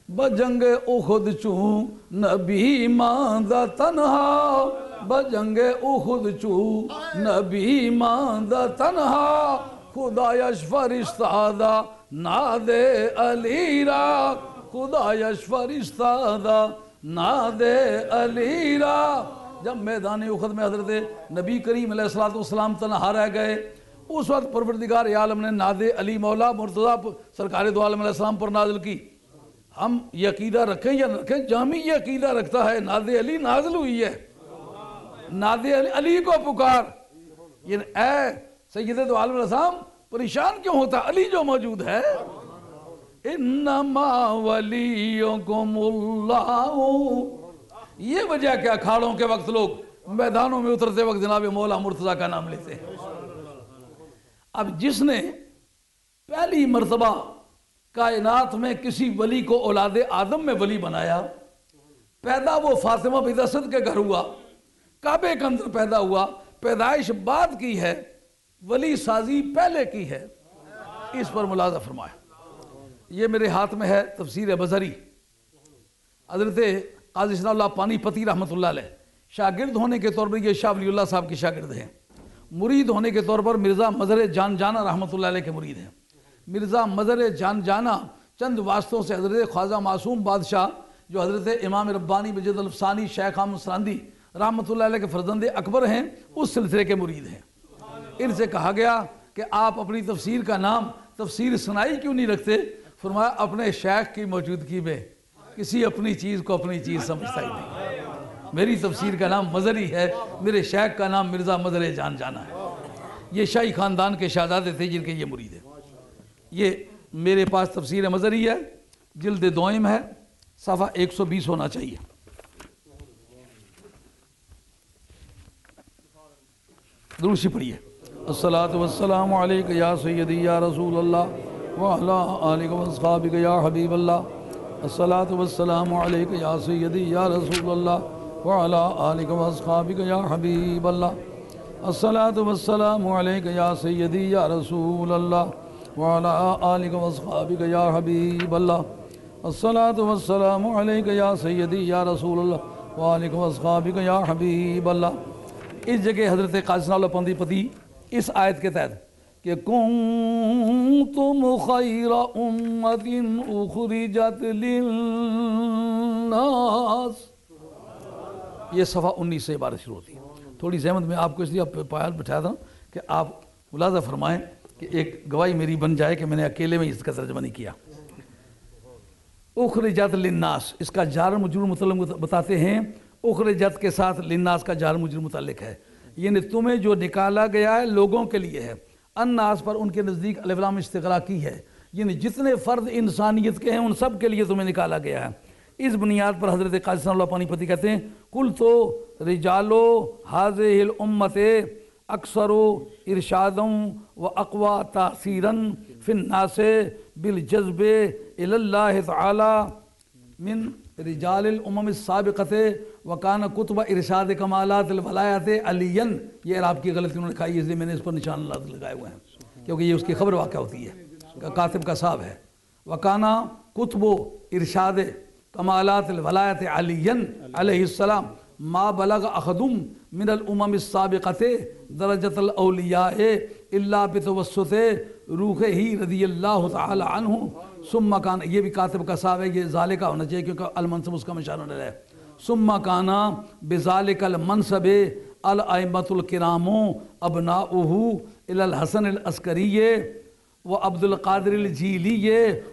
بجنگ احد چون نبی ماندہ تنہا بجنگ احد چون نبی ماندہ تنہا خدایش فرشتہ دا ناد علی را خدایش فرشتہ دا ناد علی را. جب میدان احد میں حضرت نبی کریم علیہ السلام تنہا رہ گئے اس وقت پروردگار عالم نے ناد علی مولا مرتضیٰ سرکار دو عالم علیہ السلام پر نازل کی. ہم یہ عقیدہ رکھیں یا نہ رکھیں جامی یہ عقیدہ رکھتا ہے ناد علی نازل ہوئی ہے. ناد علی کو پکار یہ اے سید دو عالم علیہ السلام پریشان کیوں ہوتا علی جو موجود ہے. انما ولیکم اللہ. یہ وجہ کہ اکھاڑوں کے وقت لوگ میدانوں میں اترتے وقت جناب مولا مرتضیٰ کا نام لیتے ہیں. اب جس نے پہلی مرتبہ کائنات میں کسی ولی کو اولاد آدم میں ولی بنایا پیدا وہ فاطمہ بنت اسد کے گھر ہوا کعبے کے اندر پیدا ہوا پیدائش بعد کی ہے ولی سازی پہلے کی ہے. اس پر ملاحظہ فرمائے. یہ میرے ہاتھ میں ہے تفسیر بصری حضرت قاضی ثناء اللہ پانی پتی رحمۃ اللہ علیہ. شاگرد ہونے کے طور پر یہ شاہ ولی اللہ صاحب کے شاگرد ہیں. مرید ہونے کے طور پر مرزا مظہر جان جانا رحمۃ اللہ علیہ کے مرید ہیں. مرزا مظہر جان جانا چند واسطوں سے حضرت خواجہ معصوم بادشاہ جو حضرت امام ربانی مجد الفسانی شیخ احمد سراندی رحمۃ اللہ علیہ کے فرزند اکبر ہیں اس سلسلے کے مرید ہیں. ان سے کہا گیا کہ آپ اپنی تفسیر کا نام تفسیر ثنائی کیوں نہیں رکھتے؟ فرمایا اپنے شیخ کی موجودگی میں کسی اپنی چیز کو اپنی چیز سمجھتا ہی نہیں. میری تفسیر کا نام مظہری ہے میرے شیخ کا نام مرزا مظہر جان جانا ہے. یہ شاہی خاندان کے شہزادے تھے جن کے یہ مرید ہیں. یہ میرے پاس تفسیر مظہری ہے جلد دوئم ہے صفحہ 120 ہونا چاہیے. دروشی پڑھیے. الصلاۃ والسلام علیک یا سیدی یا رسول اللہ وعلی آلک واصحابک یا حبیب اللہ. الصلاۃ والسلام علیک یا سیدی یا رسول اللہ وعلی آلک واصحابک یا حبیب اللہ. الصلاۃ والسلام علیک یا سیدی یا رسول اللہ وعلی آلک واصحابک یا حبیب اللہ. الصلاۃ والسلام علیک یا سیدی یا رسول اللہ وآلک واصحابک یا حبیب اللہ. اس جگہ حضرت قاضی ثناء اللہ پانی پتی اس آیت کے تحت کہ کنتم خیر امت اخرجت للناس یہ صفحہ 19 سے عبارت شروع ہوتی ہے. تھوڑی زحمت میں آپ کو اس لیے پایال بٹھایا تھا کہ آپ ملاحظہ فرمائیں کہ ایک گواہی میری بن جائے کہ میں نے اکیلے میں اس کا ترجمہ نہیں کیا. اخرجت للناس اس کا جار مجرور متعلق بتاتے ہیں. اخرجت کے ساتھ للناس کا جار مجرور متعلق ہے یعنی تمہیں جو نکالا گیا ہے لوگوں کے لیے ہے. الناس پر ان کے نزدیک الف لام استغراقی ہے یعنی جتنے فرد انسانیت کے ہیں ان سب کے لیے تمہیں نکالا گیا ہے. اس بنیاد پر حضرت قاضی ثناء اللہ پانی پتی کہتے ہیں کل تو رجالو حاضر الامت اکثر ارشادوں و اقوا تاثیراً فی الناس بالجذب الی اللہ تعالی من رجال الامم السابقت وکان کتب ارشاد کمالات الولایت علیاً. یہ عراب کی غلطی انہوں نے کہا اس لیے میں نے اس پر نشان لگائے ہوئے ہیں کیونکہ یہ اس کی خبر واقع ہوتی ہے کاتب کا صاحب ہے. وکانا کتب ارشاد کمالات الولایت علیاً علیہ السلام ما بلغ احدم من الامم السابقت درجۃ الاولیاء الا بتوسط روح ہی رضی اللہ تعالی عنہ ثم کان. یہ بھی کاتب کا صاحب ہے یہ ذالک ہونا چاہیے کیونکہ المنصب اس کا مشار ہونے ہے. ثم کانا بذالک المنصب الائمۃ الکرام ابناؤہ الی الحسن العسکری و عبد القادر الجیلی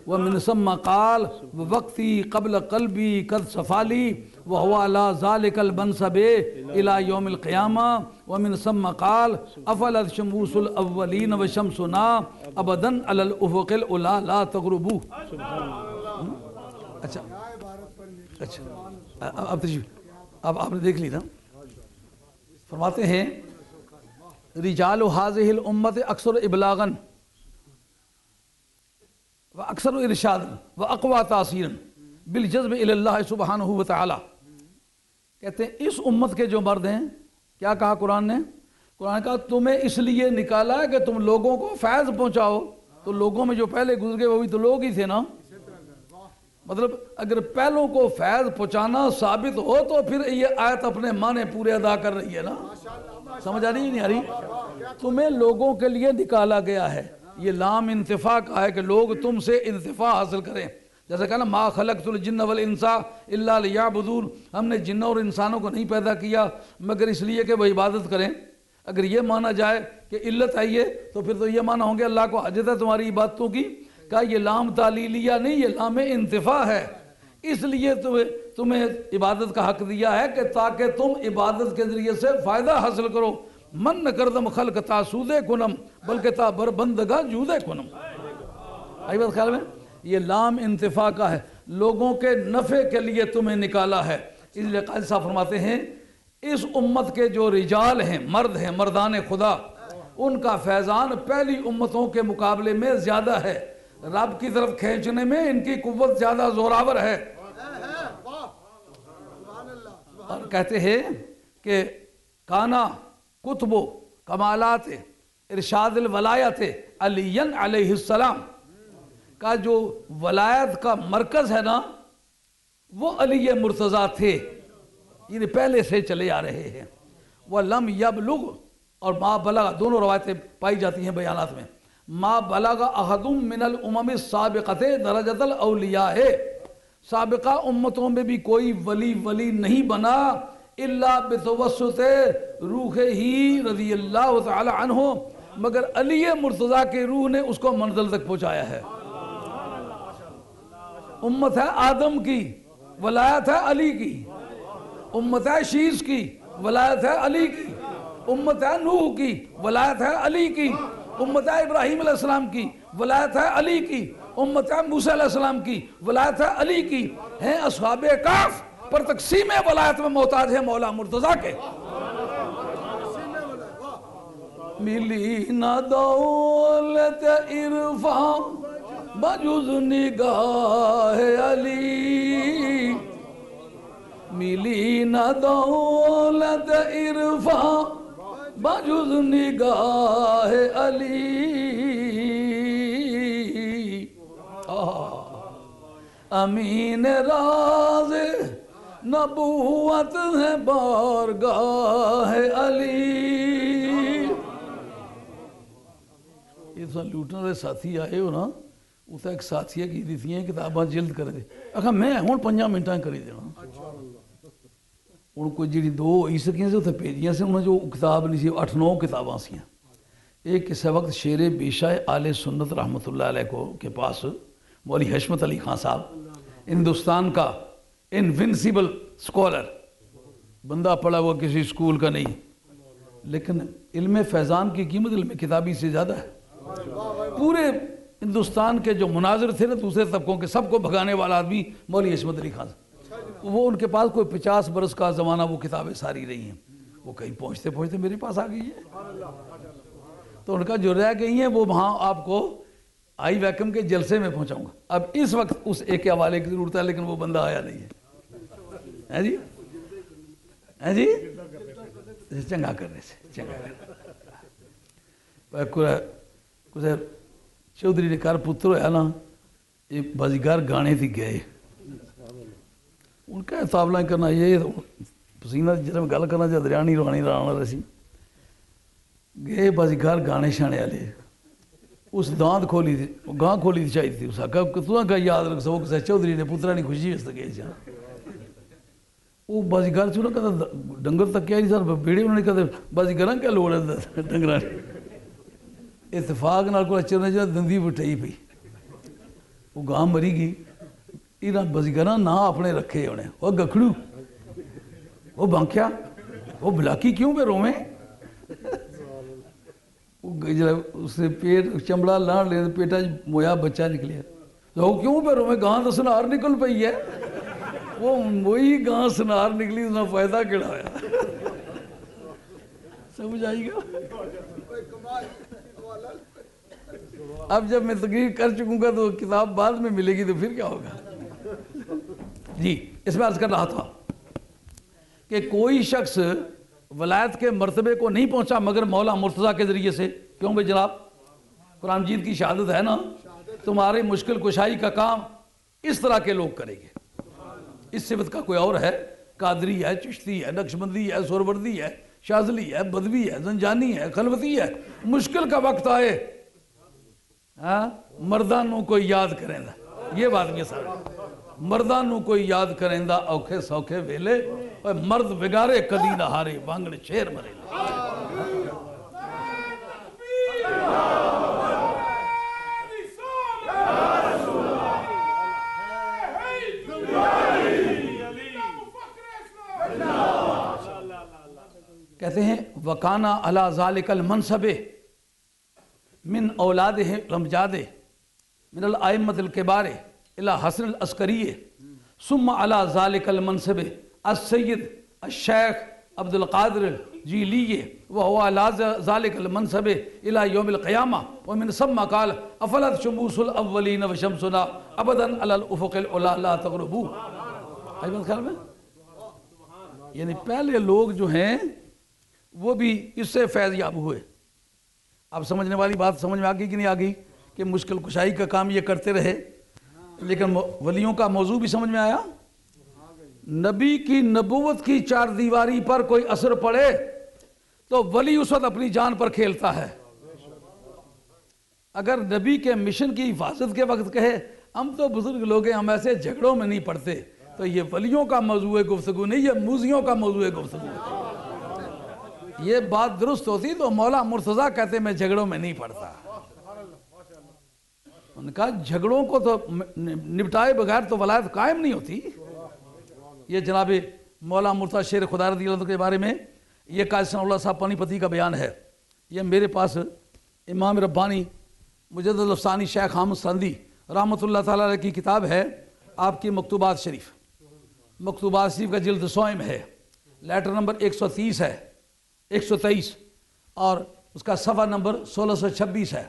ومن ثم قال وقتی قبل قلبی قد صفالی وهو على ذلك المنصب الى يوم القيامة ومن ثم قال افلت شموس الاولین وشمسنا ابدا على الافق الاولى لا تغربوا. اچھا اب آپ نے دیکھ لی نا فرماتے ہیں رجال حاضح الامت اکثر ابلاغن و اکثر ارشاد و اقوا تاثیر بالجذب الی اللہ سبحانہ و تعالی. کہتے ہیں اس امت کے جو مرد ہیں، کیا کہا قرآن نے؟ قرآن نے کہا تمہیں اس لیے نکالا ہے کہ تم لوگوں کو فیض پہنچاؤ. تو لوگوں میں جو پہلے گزر گئے وہ بھی تو لوگ ہی تھے نا. مطلب اگر پہلوں کو فیض پہنچانا ثابت ہو تو پھر یہ آیت اپنے معنی پورے ادا کر رہی ہے نا. سمجھ آ رہی ہے نہیں آ رہی؟ تمہیں لوگوں کے لیے نکالا گیا ہے. یہ لام انتفاع کا ہے کہ لوگ تم سے انتفاع حاصل کریں. جیسے کہا نا ما خلقت الجن والانس الا لیعبدون، ہم نے جنوں اور انسانوں کو نہیں پیدا کیا مگر اس لیے کہ وہ عبادت کریں. اگر یہ مانا جائے کہ علت آئیے تو پھر تو یہ مانا ہوں گے اللہ کو حاجت ہے تمہاری عبادتوں کی. کہا یہ لام تعلیلیہ نہیں، یہ لام انتفاع ہے. اس لیے تمہیں عبادت کا حق دیا ہے کہ تاکہ تم عبادت کے ذریعے سے فائدہ حاصل کرو. من کردم خلق تا سودے کنم بلکہ تا بربندگا جودے کنم. آئی بات خیال میں؟ یہ لام انتفاع کا ہے، لوگوں کے نفع کے لیے تمہیں نکالا ہے. اس لیے قائد صاحب فرماتے ہیں اس امت کے جو رجال ہیں، مرد ہیں، مردان خدا، ان کا فیضان پہلی امتوں کے مقابلے میں زیادہ ہے. رب کی طرف کھینچنے میں ان کی قوت زیادہ زوراور ہے. اور کہتے ہیں کہ کانا کتب کمالات ارشاد الولایت علی علیہ السلام کا جو ولایت کا مرکز ہے نا وہ علی مرتضیٰ تھے، یعنی پہلے سے چلے آ رہے ہیں. وَلَمْ يَبْلُغ اور ما بلغ، دونوں روایتیں پائی جاتی ہیں بیانات میں. ما بلغ احد من الامم السابقۃ درجۃ الاولیاء، سابقہ امتوں میں بھی کوئی ولی نہیں بنا الا بتوسط روح ہی رضی اللہ تعالی عنہ، مگر علی مرتضیٰ کے روح نے اس کو منزل تک پہنچایا ہے. امت ہے آدم کی، ولایت ہے علی کی. امت ہے شیش کی، ولایت ہے علی کی. امت ہے نوح کی، ولایت ہے علی کی. امت ہے ابراہیم علیہ السلام کی، ولایت ہے علی کی. امت ہے موسیٰ علیہ السلام کی، ولایت ہے علی کی. ہیں اصحاب کہف پر تقسیم ولایت میں محتاج ہے مولا مرتضیٰ کے. ملی نہ دولت عرفان بجز نگاہ علی، ملی نہ دولت عرفان بجز نگاہ علی. امین راز نبوت ہے بارگاہ علی. یہ تو لوٹن دے ساتھی آئے ہو نا، اتنا ایک ساتھی کی دیتی ہیں کتاباں جلد کر دے. آخا میں ہوں 5 منٹاں کری دینا. ان کو جی 2 ہوئی سکیں سے اتنے بھیجیاں سے، انہیں جو کتاب نہیں سی 8-9 کتاباں سی. ایک کسی وقت شیر بیشہ آل سنت رحمۃ اللہ علیہ کے پاس مولوی حشمت علی خان صاحب، ہندوستان کا انوینسیبل سکولر، بندہ پڑھا ہوا کسی اسکول کا نہیں، لیکن علم فیضان کی قیمت علم کتابی سے زیادہ ہے. پورے ہندوستان کے جو مناظر تھے نا دوسرے طبقوں کے، سب کو بھگانے والا آدمی مولوی حشمت علی خان صاحب. وہ ان کے پاس کوئی 50 برس کا زمانہ وہ کتابیں ساری رہی ہیں. وہ کہیں پہنچتے پہنچتے میرے پاس آ گئی ہے. تو ان کا جو رہ گئی ہیں وہ وہاں آپ کو آئی ویکم کے جلسے میں پہنچاؤں گا. اب اس وقت اس ایک حوالے کی ضرورت ہے، لیکن وہ بندہ آیا نہیں ہے. جی ہے جی چنگا کرنے سے چنگا کچھ چودھری نے کار پتر ہویا نا، ایک بازیگر گانے تھی گئے، ان کا تابلہ کرنا یہ پسینہ جس میں گل کرنا چاہتے رانی روانی رانا رسی گئے بازیگر گانے شانے والے. اس دانت کھولی تھی، گاں کھولی تھی چاہیے تھی. اس آگا تو کا یاد رکھ سو کسے چودھری نے پترا نہیں خوشی اس گئے جا. وہ بازیگر چونہ کہتا ڈنگر تک کیا نہیں سر بیڑے انہوں نے کہتے بازیگراں کیا لوڑ ہے ڈنگراں. اتفاق نال کو چرنے جا دندی بٹھائی پئی، وہ گاں مری گئی. انہاں بازیگراں نا اپنے رکھے انہیں، وہ گکھڑو، وہ بانکیا، وہ بلاکی کیوں پہ رویں. اس نے پیٹ چمڑا لان لے پیٹا مویا بچہ نکلیا. وہ کیوں پہ رویں، گاں تو سنار نکل پئی ہے. وہ وہی گاں سنار نکلی، اس نے فائدہ کیڑا ہویا. سمجھ آئی گا؟ اب جب میں تقریر کر چکوں گا تو کتاب بعد میں ملے گی تو پھر کیا ہوگا؟ جی اس میں عرض کر رہا تھا کہ کوئی شخص ولایت کے مرتبے کو نہیں پہنچا مگر مولا مرتضیٰ کے ذریعے سے. کیوں بھائی جناب؟ قرآن مجید کی شہادت ہے نا، تمہاری مشکل کشائی کا کام اس طرح کے لوگ کریں گے. اس صفت کا کوئی اور ہے؟ قادری ہے، چشتی ہے، نقشبندی ہے، سہروردی ہے، شاذلی ہے، بدوی ہے، زنجانی ہے، خلوتی ہے، مشکل کا وقت آئے مردانوں کو یاد کریں دا. یہ بات نہیں سر، مردانوں کو یاد کریں دا اوکھے سوکھے ویلے، اور مرد بگارے کدی نہ ہارے وانگڑ شیر مرے. کہتے ہیں وَكَانَ عَلَى ذَلِكَ الْمَنْصَبِ مِنْ أَوْلَادِهِ رَمْجَادِ مِنَ الْأَئِمَّةِ الْكِبَارِ إِلَى حَسْنِ الْعَسْكَرِيِّ ثُمَّ عَلَى ذَلِكَ الْمَنْصَبِ السَّيِّدِ الشیخ عبد القادر الجیلی وهو عَلَى ذَلِكَ الْمَنْصَبِ إِلَى يَوْمِ الْقِيَامَةِ وَمِنْ ثُمَّ قَالَ أَفَلَتْ شُمُوسُ الْأَوَّلِينَ وَشَمْسُنَا أَبَدًا عَلَى الْأُفُقِ الْعُلَى لَا تَغْرُبُوا. آئی بات خیال میں؟ یعنی پہلے لوگ جو ہیں وہ بھی اس سے فیض یاب ہوئے. اب سمجھنے والی بات سمجھ میں آگئی کہ نہیں آگئی کہ مشکل کشائی کا کام یہ کرتے رہے، لیکن ولیوں کا موضوع بھی سمجھ میں آیا. نبی کی نبوت کی چار دیواری پر کوئی اثر پڑے تو ولی اس وقت اپنی جان پر کھیلتا ہے. اگر نبی کے مشن کی حفاظت کے وقت کہے ہم تو بزرگ لوگ ہیں، ہم ایسے جھگڑوں میں نہیں پڑتے، تو یہ ولیوں کا موضوع گفتگو نہیں، یہ موذیوں کا موضوع گفتگو ہے. یہ بات درست ہوتی تو مولا مرتضیٰ کہتے میں جھگڑوں میں نہیں پڑتا. ان کا جھگڑوں کو تو نپٹائے بغیر تو ولایت قائم نہیں ہوتی. یہ جناب مولا مرتضیٰ شیر خدا رضی اللہ عنہ کے بارے میں یہ قاضی ثناء اللہ صاحب پانی پتی کا بیان ہے. یہ میرے پاس امام ربانی مجدد الافسانی شیخ حامد سرندی رحمۃ اللہ تعالیٰ علیہ کی کتاب ہے، آپ کی مکتوبات شریف. مکتوبات شریف کا جلد سوئم ہے، لیٹر نمبر 130 ہے، 123 اور اس کا صفحہ نمبر 1626 ہے.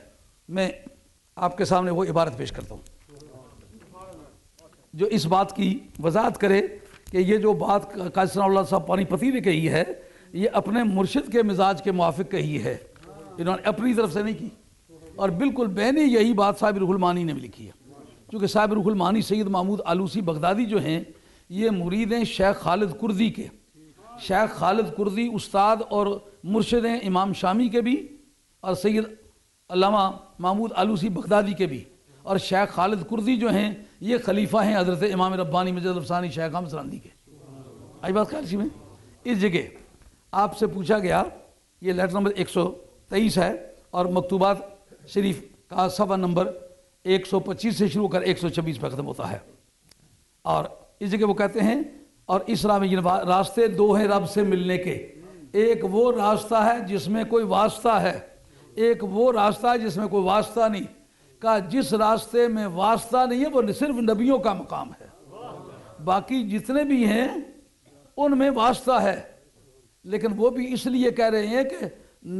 میں آپ کے سامنے وہ عبارت پیش کرتا ہوں جو اس بات کی وضاحت کرے کہ یہ جو بات قاضی ثناء اللہ صاحب پانی پتی نے کہی ہے یہ اپنے مرشد کے مزاج کے موافق کہی ہے، انہوں نے اپنی طرف سے نہیں کی. اور بالکل بینی یہی بات صاحب روح المعانی نے بھی لکھی ہے، کیونکہ صاحب روح المعانی سید محمود آلوسی بغدادی جو ہیں یہ مرید ہیں شیخ خالد کردی کے. شیخ خالد کردی استاد اور مرشد ہیں امام شامی کے بھی اور سید علامہ محمود آلوسی بغدادی کے بھی. اور شیخ خالد کردی جو ہیں یہ خلیفہ ہیں حضرت امام ربانی مجدد الافسانی شیخ حامد سرندی کے. آئی بات خیال سی میں؟ اس جگہ آپ سے پوچھا گیا، یہ لیٹر نمبر 123 ہے اور مکتوبات شریف کا صفحہ نمبر 125 سے شروع کر 126 پہ ختم ہوتا ہے. اور اس جگہ وہ کہتے ہیں اور اس راہ میں یہ راستے دو ہیں رب سے ملنے کے، ایک وہ راستہ ہے جس میں کوئی واسطہ ہے، ایک وہ راستہ ہے جس میں کوئی واسطہ نہیں. کہا جس راستے میں واسطہ نہیں ہے وہ صرف نبیوں کا مقام ہے، باقی جتنے بھی ہیں ان میں واسطہ ہے، لیکن وہ بھی اس لیے کہہ رہے ہیں کہ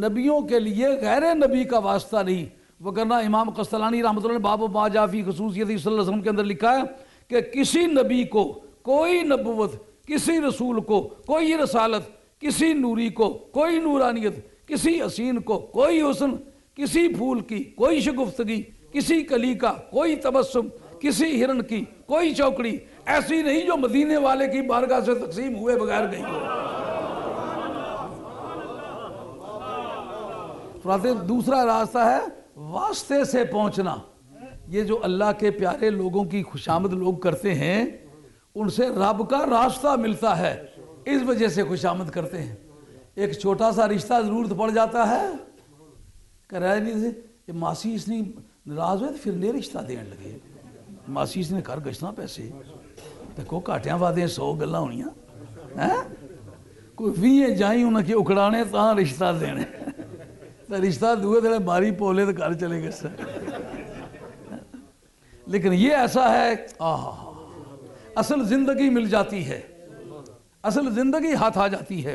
نبیوں کے لیے غیر نبی کا واسطہ نہیں. وگرنہ امام قسطلانی رحمۃ اللہ نے باب ما جاء فی خصوصیت صلی اللہ علیہ وسلم کے اندر لکھا ہے کہ کسی نبی کو کوئی نبوت، کسی رسول کو کوئی رسالت، کسی نوری کو کوئی نورانیت، کسی حسین کو کوئی حسن، کسی پھول کی کوئی شگفتگی، کسی کلی کا کوئی تبسم، کسی ہرن کی کوئی چوکڑی ایسی نہیں جو مدینے والے کی بارگاہ سے تقسیم ہوئے بغیر گئی ہو. دوسرا راستہ ہے واسطے سے پہنچنا. یہ جو اللہ کے پیارے لوگوں کی خوشامد لوگ کرتے ہیں ان سے رب کا راستہ ملتا ہے، اس وجہ سے خوشامد کرتے ہیں. ایک چھوٹا سا رشتہ ضرورت پڑ جاتا ہے کہ رہ نہیں سے یہ ماسی اس نے ناراض ہوئے تو پھر نہیں رشتہ دین لگے. ماسی اس نے گھر گشنا پیسے دیکھو کاٹیاں وادیں 100 گلاں ہونیاں، کوئی 20 جائیں انہوں کے اکڑانے تاں رشتہ دینے، تو رشتہ دوئے دلے ماری پولے تو گھر چلے گئے سر. لیکن یہ ایسا ہے اصل زندگی مل جاتی ہے، اصل زندگی ہاتھ آ جاتی ہے.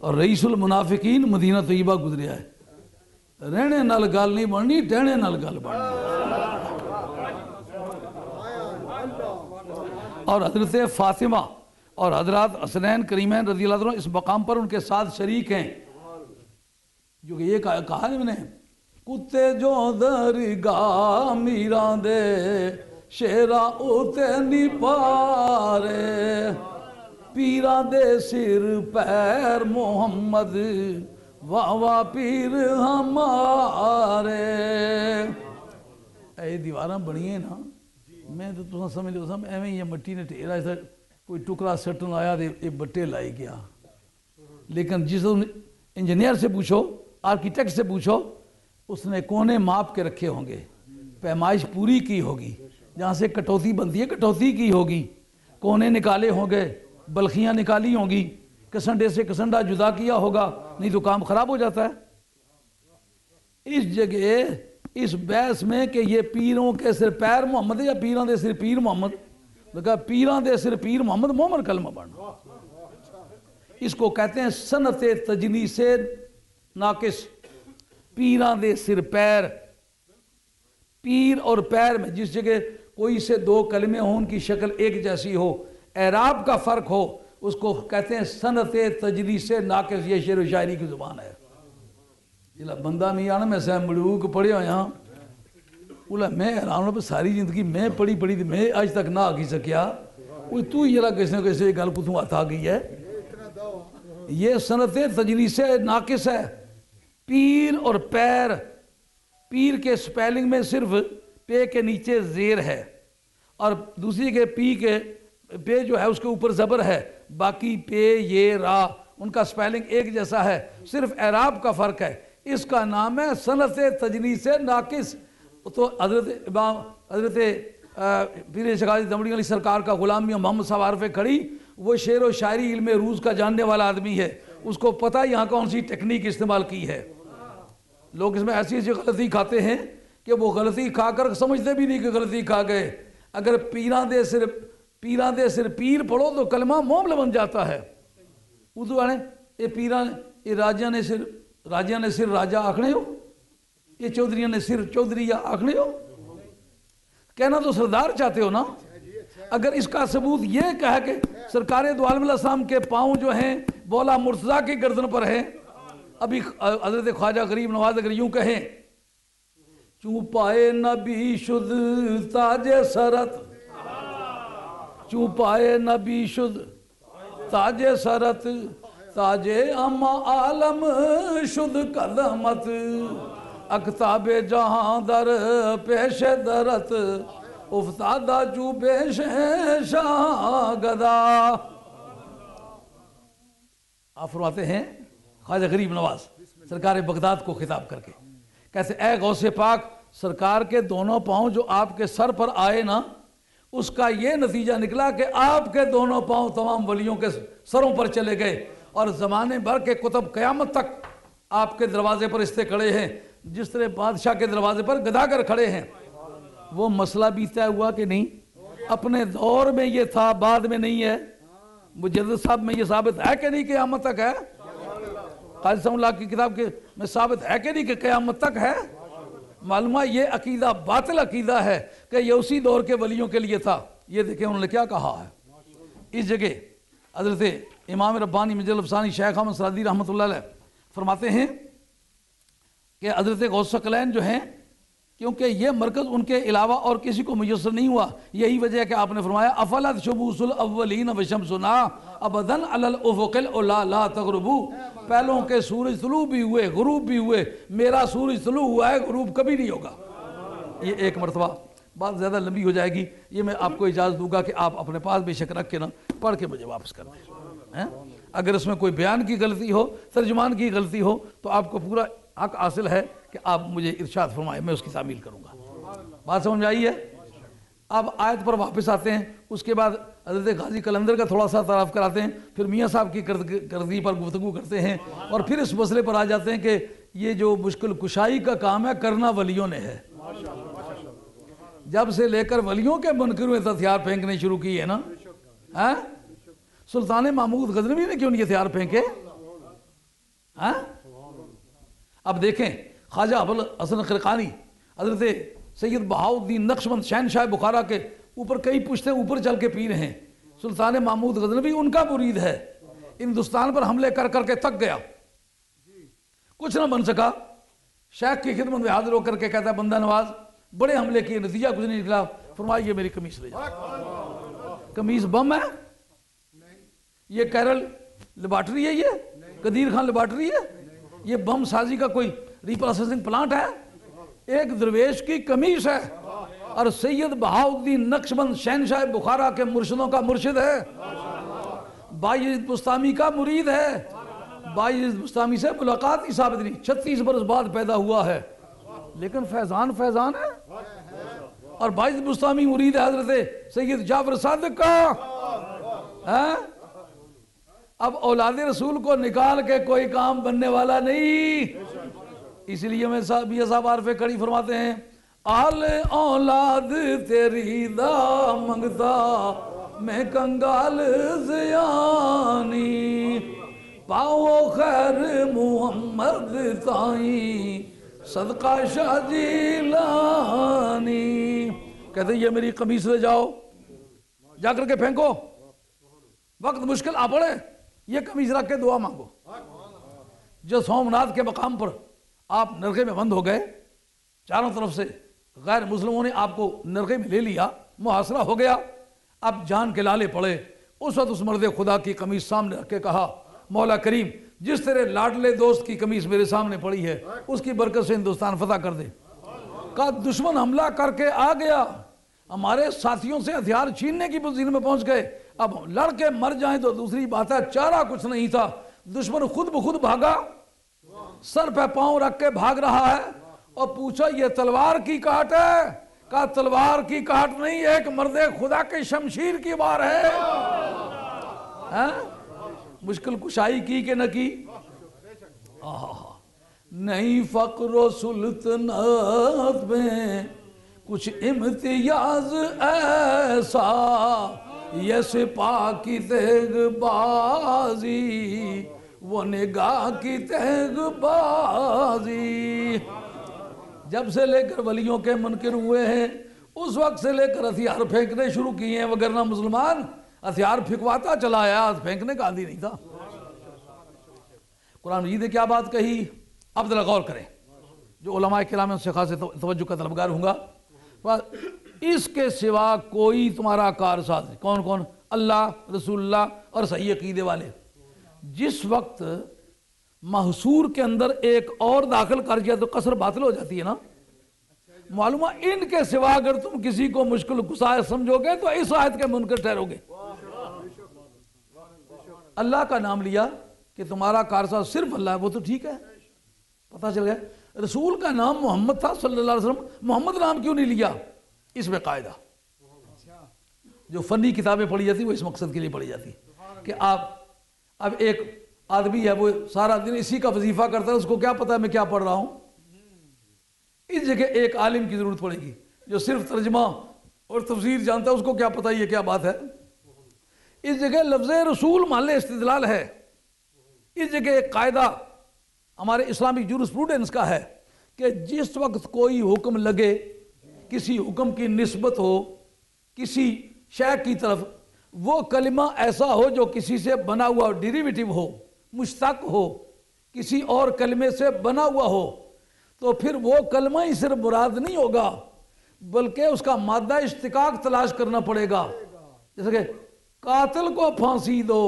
اور رئیس المنافقین مدینہ طیبہ گزریا ہے. رہنے نال گل نہیں بننی، ٹہنے نال گل بننی. اور حضرت فاطمہ اور حضرات حسنین کریمین رضی اللہ عنہ اس مقام پر ان کے ساتھ شریک ہیں، جو کہ یہ کہا ہے میں نے، کتے جو درگاہ میران دے شیرا اوتے نہیں پارے، پیران دے سر پیر محمد واہ واہ پیر ہمارے. اے دیواراں بنی ہیں نا، میں تو تساں سمجھ لو سم ایویں یہ مٹی نے ٹھیرا ایسا کوئی ٹکڑا سٹن آیا دے یہ بٹے لائی گیا. لیکن جس انجینئر سے پوچھو، آرکیٹیکٹ سے پوچھو، اس نے کونے ماپ کے رکھے ہوں گے، پیمائش پوری کی ہوگی، جہاں سے کٹوتی بنتی ہے کٹوتی کی ہوگی، کونے نکالے ہوں گے، بلخیاں نکالی ہوں گی، کسنڈے سے کسنڈا جدا کیا ہوگا، نہیں تو کام خراب ہو جاتا ہے. اس جگہ اس بحث میں کہ یہ پیروں کے سر پیر محمد یا پیروں دے سر پیر محمد، لگا پیروں دے سر پیر محمد مومن کلمہ پڑھنا. اس کو کہتے ہیں سنت تجنیس ناقص. پیران دے سر پیر، پیر اور پیر میں جس جگہ کوئی سے دو کلمے ہوں ان کی شکل ایک جیسی ہو، اعراب کا فرق ہو، اس کو کہتے ہیں سنت تجنیس ناقص. یہ شعر و شاعری کی زبان ہے. جلا بندہ نہیں آنا میں سہ ملوک پڑھے ہو یہاں، بولا میں حیران ہوں ساری زندگی میں پڑھی تھی میں آج تک نہ آگی سکیا، کوئی تو ہی جلا کسی نہ کسی گل کو تو آتا گئی ہے. یہ سنت تجنیس ناقص ہے. پیر اور پیر، پیر کے سپیلنگ میں صرف پے کے نیچے زیر ہے اور دوسری کے پی کے پے جو ہے اس کے اوپر زبر ہے، باقی پے یہ را ان کا سپیلنگ ایک جیسا ہے، صرف اعراب کا فرق ہے. اس کا نام ہے سنت تجنیس ناقص. تو حضرت پیر شگالی دمڑی علی سرکار کا غلام میاں محمد صاحب عارف کھڑی، وہ شعر و شاعری علم روز کا جاننے والا آدمی ہے، اس کو پتہ یہاں کون سی ٹیکنیک استعمال کی ہے. لوگ اس میں ایسی غلطی کھاتے ہیں کہ وہ غلطی کھا کر سمجھتے بھی نہیں کہ غلطی کھا گئے. اگر پیران دے سر پیر پڑھو تو کلمہ مومل بن جاتا ہے. اردو آنے یہ پیران یہ راجہ نے سر راجہ آکھنے ہو، یہ چودھریاں نے سر چودھری آکھنے ہو. کہنا تو سردار چاہتے ہو نا. اگر اس کا ثبوت یہ کہا کہ سرکار دو عالم علیہ السلام کے پاؤں جو ہیں بولا مرتضیٰ کی گردن پر ہیں، ابھی حضرت خواجہ غریب نواز اگر یوں کہیں چوں پائے نبی شد تاج سرت، چوں پائے نبی شد تاج سرت، تاج اما عالم شد قدمت، اکتاب جہاں در پیش درت، افتادہ جو پیش شاہ گدا. آپ فرماتے ہیں خواجہ غریب نواز سرکار بغداد کو خطاب کر کے، کہتے اے غوث پاک، سرکار کے دونوں پاؤں جو آپ کے سر پر آئے نا، اس کا یہ نتیجہ نکلا کہ آپ کے دونوں پاؤں تمام ولیوں کے سروں پر چلے گئے اور زمانے بھر کے کتب قیامت تک آپ کے دروازے پر استے کھڑے ہیں، جس طرح بادشاہ کے دروازے پر گداگر کھڑے ہیں. وہ مسئلہ بھی طے ہوا کہ نہیں؟ اپنے دور میں یہ تھا، بعد میں نہیں ہے. مجدد صاحب میں یہ ثابت ہے کہ نہیں کہ قیامت تک ہے؟ قاضی صاحب اللہ کی کتاب میں ثابت ہے کہ نہیں کہ قیامت تک ہے؟ معلومہ یہ عقیدہ باطل عقیدہ ہے کہ یہ اسی دور کے ولیوں کے لیے تھا. یہ دیکھیں انہوں نے کیا کہا ہے. اس جگہ حضرت امام ربانی مجد الافسانی شیخ احمد سرادی رحمۃ اللہ علیہ فرماتے ہیں کہ حضرت غوث ثقلین جو ہیں، کیونکہ یہ مرکز ان کے علاوہ اور کسی کو میسر نہیں ہوا، یہی وجہ ہے کہ آپ نے فرمایا افلت شموس الاولین وشمسنا ابدن علی الافق الاولی لا تغربو. پہلوں کے سورج طلوع بھی ہوئے غروب بھی ہوئے، میرا سورج طلوع ہوا ہے غروب کبھی نہیں ہوگا. یہ ایک مرتبہ، بات زیادہ لمبی ہو جائے گی، یہ میں آپ کو اجازت دوں گا کہ آپ اپنے پاس بے شک رکھ کے نا پڑھ کے مجھے واپس کر دیں. اگر اس میں کوئی بیان کی غلطی ہو، ترجمان کی غلطی ہو، تو آپ کو پورا حق حاصل ہے کہ آپ مجھے ارشاد فرمائیں، میں اس کی تعمیل کروں گا. بات سمجھ آئی ہے؟ اب آیت پر واپس آتے ہیں. اس کے بعد حضرت غازی قلندر کا تھوڑا سا تعارف کراتے ہیں، پھر میاں صاحب کی کردگی پر گفتگو کرتے ہیں، اور پھر اس مسئلے پر آ جاتے ہیں کہ یہ جو مشکل کشائی کا کام ہے کرنا ولیوں نے ہے. جب سے لے کر ولیوں کے منکروں نے ہتھیار پھینکنے شروع کی ہے نا. سلطان محمود غزنوی نے کیوں نہیں ہتھیار پھینکے؟ ہاں اب دیکھیں خواجہ ابو الحسن خرقانی حضرت سید بہاؤالدین نقشبند شہنشاہ بخارا کے اوپر کئی پشتے اوپر چل کے پی رہے ہیں. سلطان محمود غزنوی ان کا مرید ہے. ہندوستان پر حملے کر کر کے تھک گیا, کچھ نہ بن سکا. شیخ کی خدمت میں حاضر ہو کر کے کہتا ہے بندہ نواز بڑے حملے کیے, نتیجہ کچھ نہیں نکلا. فرمایا یہ میری قمیص لے جاؤ. قمیص بم ہے, یہ کیرل لیبارٹری ہے, یہ قدیر خان لیبارٹری ہے, یہ بم سازی کا کوئی ریپروسیسنگ پلانٹ ہے. ایک درویش کی قمیص ہے اور سید بہاؤالدین نقشبند شہنشاہ بخارا کے مرشدوں کا مرشد ہے, بایزید بستامی کا مرید ہے. بایزید بستامی سے ملاقات ہی ثابت نہیں, 36 برس بعد پیدا ہوا ہے, لیکن فیضان فیضان ہے. اور بایزید بستامی مرید ہے حضرت سید جعفر صادق کا. اب اولاد رسول کو نکال کے کوئی کام بننے والا نہیں. اس لیے میں صاحب عارف کڑی فرماتے ہیں آل اولاد تیری دا منگتا میں کنگال زیانی, پاؤ خیر محمد تائیں صدقہ شاہ جیلانی. کہتے ہیں یہ میری قمیص لے جاؤ, جا کر کے پھینکو, وقت مشکل آ پڑے یہ قمیص رکھ کے دعا مانگو. جو سومناتھ کے مقام پر آپ نرغے میں بند ہو گئے, چاروں طرف سے غیر مسلموں نے آپ کو نرغے میں لے لیا, محاصرہ ہو گیا, اب جان کے لالے پڑے. اس وقت اس مرد خدا کی قمیص سامنے رکھ کے کہا مولا کریم جس تیرے لاڈلے دوست کی قمیص میرے سامنے پڑی ہے اس کی برکت سے ہندوستان فتح کر دے. کہا دشمن حملہ کر کے آ گیا, ہمارے ساتھیوں سے ہتھیار چھیننے کی پوزیشن میں پہنچ گئے, اب لڑ کے مر جائیں تو دوسری بات ہے, چارہ کچھ نہیں تھا. دشمن خود بخود بھاگا, سر پہ پاؤں رکھ کے بھاگ رہا ہے, اور پوچھا یہ تلوار کی کاٹ ہے؟ کہا تلوار کی کاٹ نہیں, ایک مرد خدا کے شمشیر کی وار ہے. مشکل کشائی کی کہ نہ کی؟ نہیں فقر و سلطنت میں کچھ امتیاز ایسا, یہ سپاہ کی تیغ بازی وہ نگاہ کی تیغ بازی. جب سے لے کر ولیوں کے منکر ہوئے ہیں اس وقت سے لے کر ہتھیار پھینکنے شروع کیے ہیں, وگرنہ مسلمان ہتھیار پھینکواتا چلا آیا, پھینکنے کا عادی نہیں تھا. قرآن مجید نے کیا بات کہی, اب ذرا غور کریں. جو علماء کرام ان سے خاص توجہ کا طلبگار ہوں گا. اس کے سوا کوئی تمہارا کارساز نہیں. کون کون؟ اللہ, رسول اللہ اور صحیح عقیدے والے. جس وقت محصور کے اندر ایک اور داخل کر دیا تو قصر باطل ہو جاتی ہے نا. معلوم ہے ان کے سوا اگر تم کسی کو مشکل کشا سمجھو گے تو اس آیت کے منکر ٹھہرو گے. اللہ کا نام لیا کہ تمہارا کارساز صرف اللہ ہے, وہ تو ٹھیک ہے, پتہ چل گیا. رسول کا نام محمد تھا صلی اللہ علیہ وسلم, محمد نام کیوں نہیں لیا؟ اس میں قاعدہ, جو فنی کتابیں پڑھی جاتی وہ اس مقصد کے لیے پڑھی جاتی کہ آپ اب ایک آدمی ہے وہ سارا دن اسی کا وظیفہ کرتا ہے, اس کو کیا پتا ہے میں کیا پڑھ رہا ہوں. اس جگہ ایک عالم کی ضرورت پڑے گی جو صرف ترجمہ اور تفسیر جانتا ہے, اس کو کیا پتا یہ کیا بات ہے. اس جگہ لفظ رسول محل استدلال ہے. اس جگہ ایک قاعدہ ہمارے اسلامی جورسپروڈنس کا ہے کہ جس وقت کوئی حکم لگے, کسی حکم کی نسبت ہو کسی شے کی طرف, وہ کلمہ ایسا ہو جو کسی سے بنا ہوا ڈیریویٹو ہو, مشتق ہو, کسی اور کلمے سے بنا ہوا ہو, تو پھر وہ کلمہ ہی صرف مراد نہیں ہوگا بلکہ اس کا مادہ اشتقاق تلاش کرنا پڑے گا. جیسے کہ قاتل کو پھانسی دو,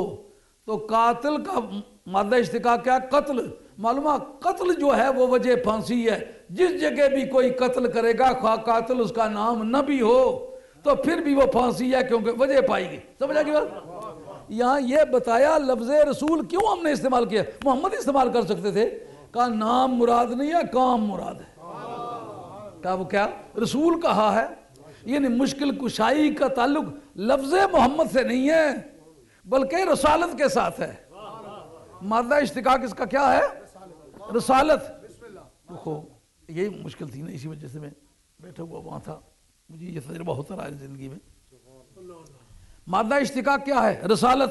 تو قاتل کا مادہ اشتقاق کیا؟ قتل. معلومہ قتل جو ہے وہ وجہ پھانسی ہے. جس جگہ بھی کوئی قتل کرے گا خواہ قاتل اس کا نام نہ بھی ہو تو پھر بھی وہ پھانسی ہے, کیونکہ وجہ پائی گئی. سمجھا کی بات؟ یہاں یہ بتایا لفظ رسول کیوں ہم نے استعمال کیا. محمد استعمال کر سکتے تھے, کہا نام مراد نہیں ہے, کام مراد ہے. کہا وہ کیا؟ رسول کہا ہے. یعنی مشکل کشائی کا تعلق لفظ محمد سے نہیں ہے بلکہ رسالت کے ساتھ ہے. مادہ اشتقاق اس کا کیا ہے؟ رسالت. یہی مشکل تھی نا, اسی وجہ سے میں بیٹھا ہوا وہاں تھا, مجھے یہ تجربہ ہوتا رہا ہے زندگی میں. مادہ اشتقاق کیا ہے؟ رسالت.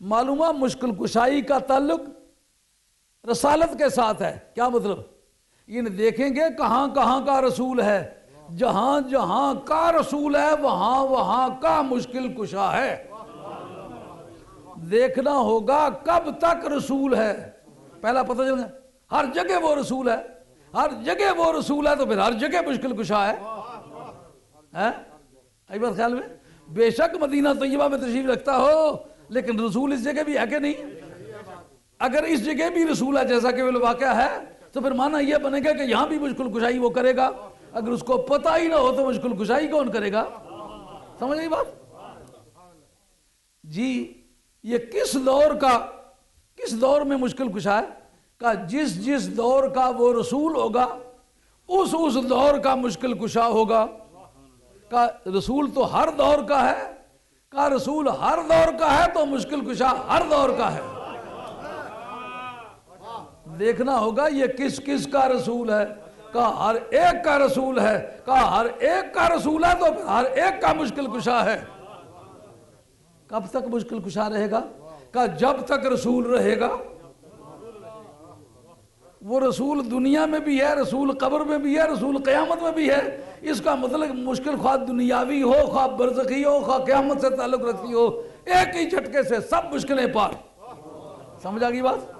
معلومہ مشکل کشائی کا تعلق رسالت کے ساتھ ہے. کیا مطلب؟ یہ دیکھیں گے کہاں کہاں کا رسول ہے. جہاں جہاں کا رسول ہے وہاں وہاں کا مشکل کشا ہے. دیکھنا ہوگا کب تک رسول ہے. پہلا پتہ چل گیا ہر جگہ وہ رسول ہے. ہر جگہ وہ رسول ہے تو پھر ہر جگہ مشکل کشا ہے. آئی بات خیال میں؟ بے شک مدینہ طیبہ میں تشریف رکھتا ہو لیکن رسول اس جگہ بھی ہے کہ نہیں؟ اگر اس جگہ بھی رسول ہے جیسا کہ وہ واقعہ ہے تو پھر معنی یہ بنے گا کہ یہاں بھی مشکل کشائی وہ کرے گا. اگر اس کو پتہ ہی نہ ہو تو مشکل کشائی کون کرے گا؟ سمجھ گئی بات؟ جی یہ کس دور میں مشکل کشا ہے؟ کہ جس دور کا وہ رسول ہوگا اس دور کا مشکل کشا ہوگا. کہ رسول تو ہر دور کا ہے. کہ رسول ہر دور کا ہے تو مشکل کشا ہر دور کا ہے. دیکھنا ہوگا یہ کس کا رسول ہے. کہ ہر ایک کا رسول ہے. کہ ہر ایک کا رسول ہے تو ہر ایک کا مشکل کشا ہے. کب تک مشکل کشا رہے گا؟ کہ جب تک رسول رہے گا. وہ رسول دنیا میں بھی ہے, رسول قبر میں بھی ہے, رسول قیامت میں بھی ہے. اس کا مطلب مشکل خواہ دنیاوی ہو, خواہ برزخی ہو, خواہ قیامت سے تعلق رکھتی ہو, ایک ہی جھٹکے سے سب مشکلیں پار. سمجھ آ گئی بات؟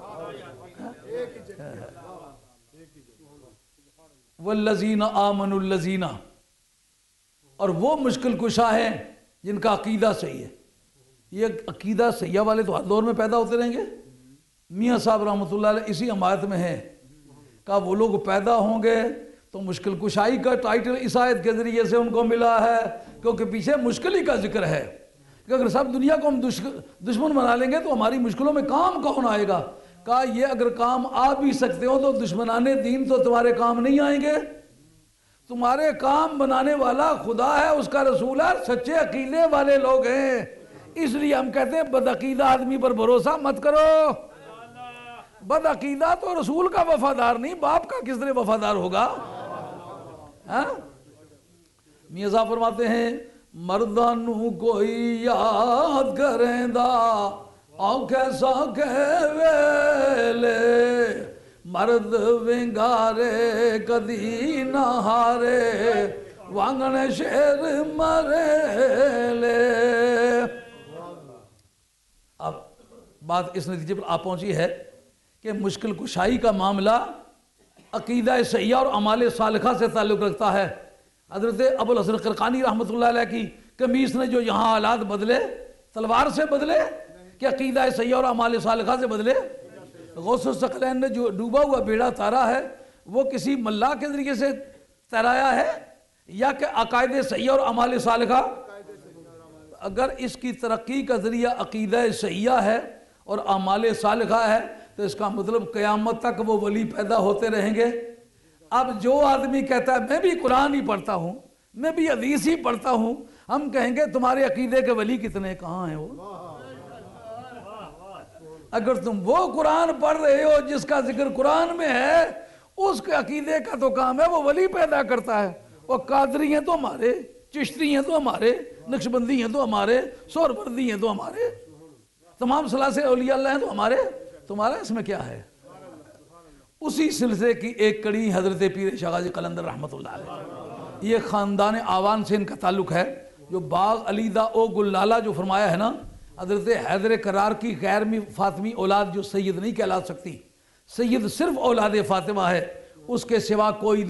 والذین آمنوا الذین, اور وہ مشکل کشا ہیں جن کا عقیدہ صحیح ہے. یہ عقیدہ صحیح والے تو ہر دور میں پیدا ہوتے رہیں گے. میاں صاحب رحمۃ اللہ علیہ اسی حمایت میں ہیں کہ وہ لوگ پیدا ہوں گے تو مشکل کشائی کا ٹائٹل اس آیت کے ذریعے سے ان کو ملا ہے, کیونکہ پیچھے مشکل ہی کا ذکر ہے کہ اگر سب دنیا کو ہم دشمن بنا لیں گے تو ہماری مشکلوں میں کام کون آئے گا. کہا یہ اگر کام آ بھی سکتے ہو تو دشمنان دین تو تمہارے کام نہیں آئیں گے. تمہارے کام بنانے والا خدا ہے, اس کا رسول ہے, سچے عقیدے والے لوگ ہیں. اس لیے ہم کہتے ہیں بدعقیدہ آدمی پر بھروسہ مت کرو. بدعقیدہ تو رسول کا وفادار نہیں, باپ کا کس طرح وفادار ہوگا؟ میاں صاحب فرماتے ہیں مردانو کوئی یاد کریں دا آؤ کیسا کہ ویلے, مرد ونگارے کدی نہ ہارے وانگن شیر مرے لے. اب بات اس نتیجے پر آپ پہنچی ہے کہ مشکل کشائی کا معاملہ عقیدہ صحیحہ اور اعمال صالحہ سے تعلق رکھتا ہے. حضرت ابو الحسن قرقانی رحمۃ اللہ علیہ کی قمیص نے جو یہاں حالات بدلے تلوار سے بدلے کہ عقیدہ صحیحہ اور اعمال صالحہ سے بدلے. غوث الثقلین نے جو ڈوبا ہوا بیڑا تارا ہے وہ کسی ملاح کے ذریعے سے تیرایا ہے یا کہ عقائد صحیحہ اور اعمال صالحہ؟ اگر اس کی ترقی کا ذریعہ عقیدہ صحیحہ ہے اور اعمال صالحہ ہے تو اس کا مطلب قیامت تک وہ ولی پیدا ہوتے رہیں گے. اب جو آدمی کہتا ہے میں بھی قرآن ہی پڑھتا ہوں, میں بھی حدیث ہی پڑھتا ہوں, ہم کہیں گے تمہارے عقیدے کے ولی کتنے کہاں ہیں وہ؟ اگر تم وہ قرآن پڑھ رہے ہو جس کا ذکر قرآن میں ہے, اس کے عقیدے کا تو کام ہے وہ ولی پیدا کرتا ہے. وہ قادری ہیں تو ہمارے, چشتی ہیں تو ہمارے, نقشبندی ہیں تو ہمارے, سہروردی ہیں تو ہمارے, تمام ثلاثے اولیاء اللہ ہیں تو ہمارے. تمہارا اس میں کیا ہے؟ اسی سلسلے کی ایک کڑی حضرت پیر شاہ غازی قلندر رحمۃ اللہ علیہ. یہ خاندان آوان سے ان کا تعلق ہے. جو باغ علی دا او گل لالا جو فرمایا ہے نا, حضرت حیدر کرار کی غیر فاطمی اولاد جو سید نہیں کہلا سکتی, سید صرف اولاد فاطمہ ہے, اس کے سوا کوئی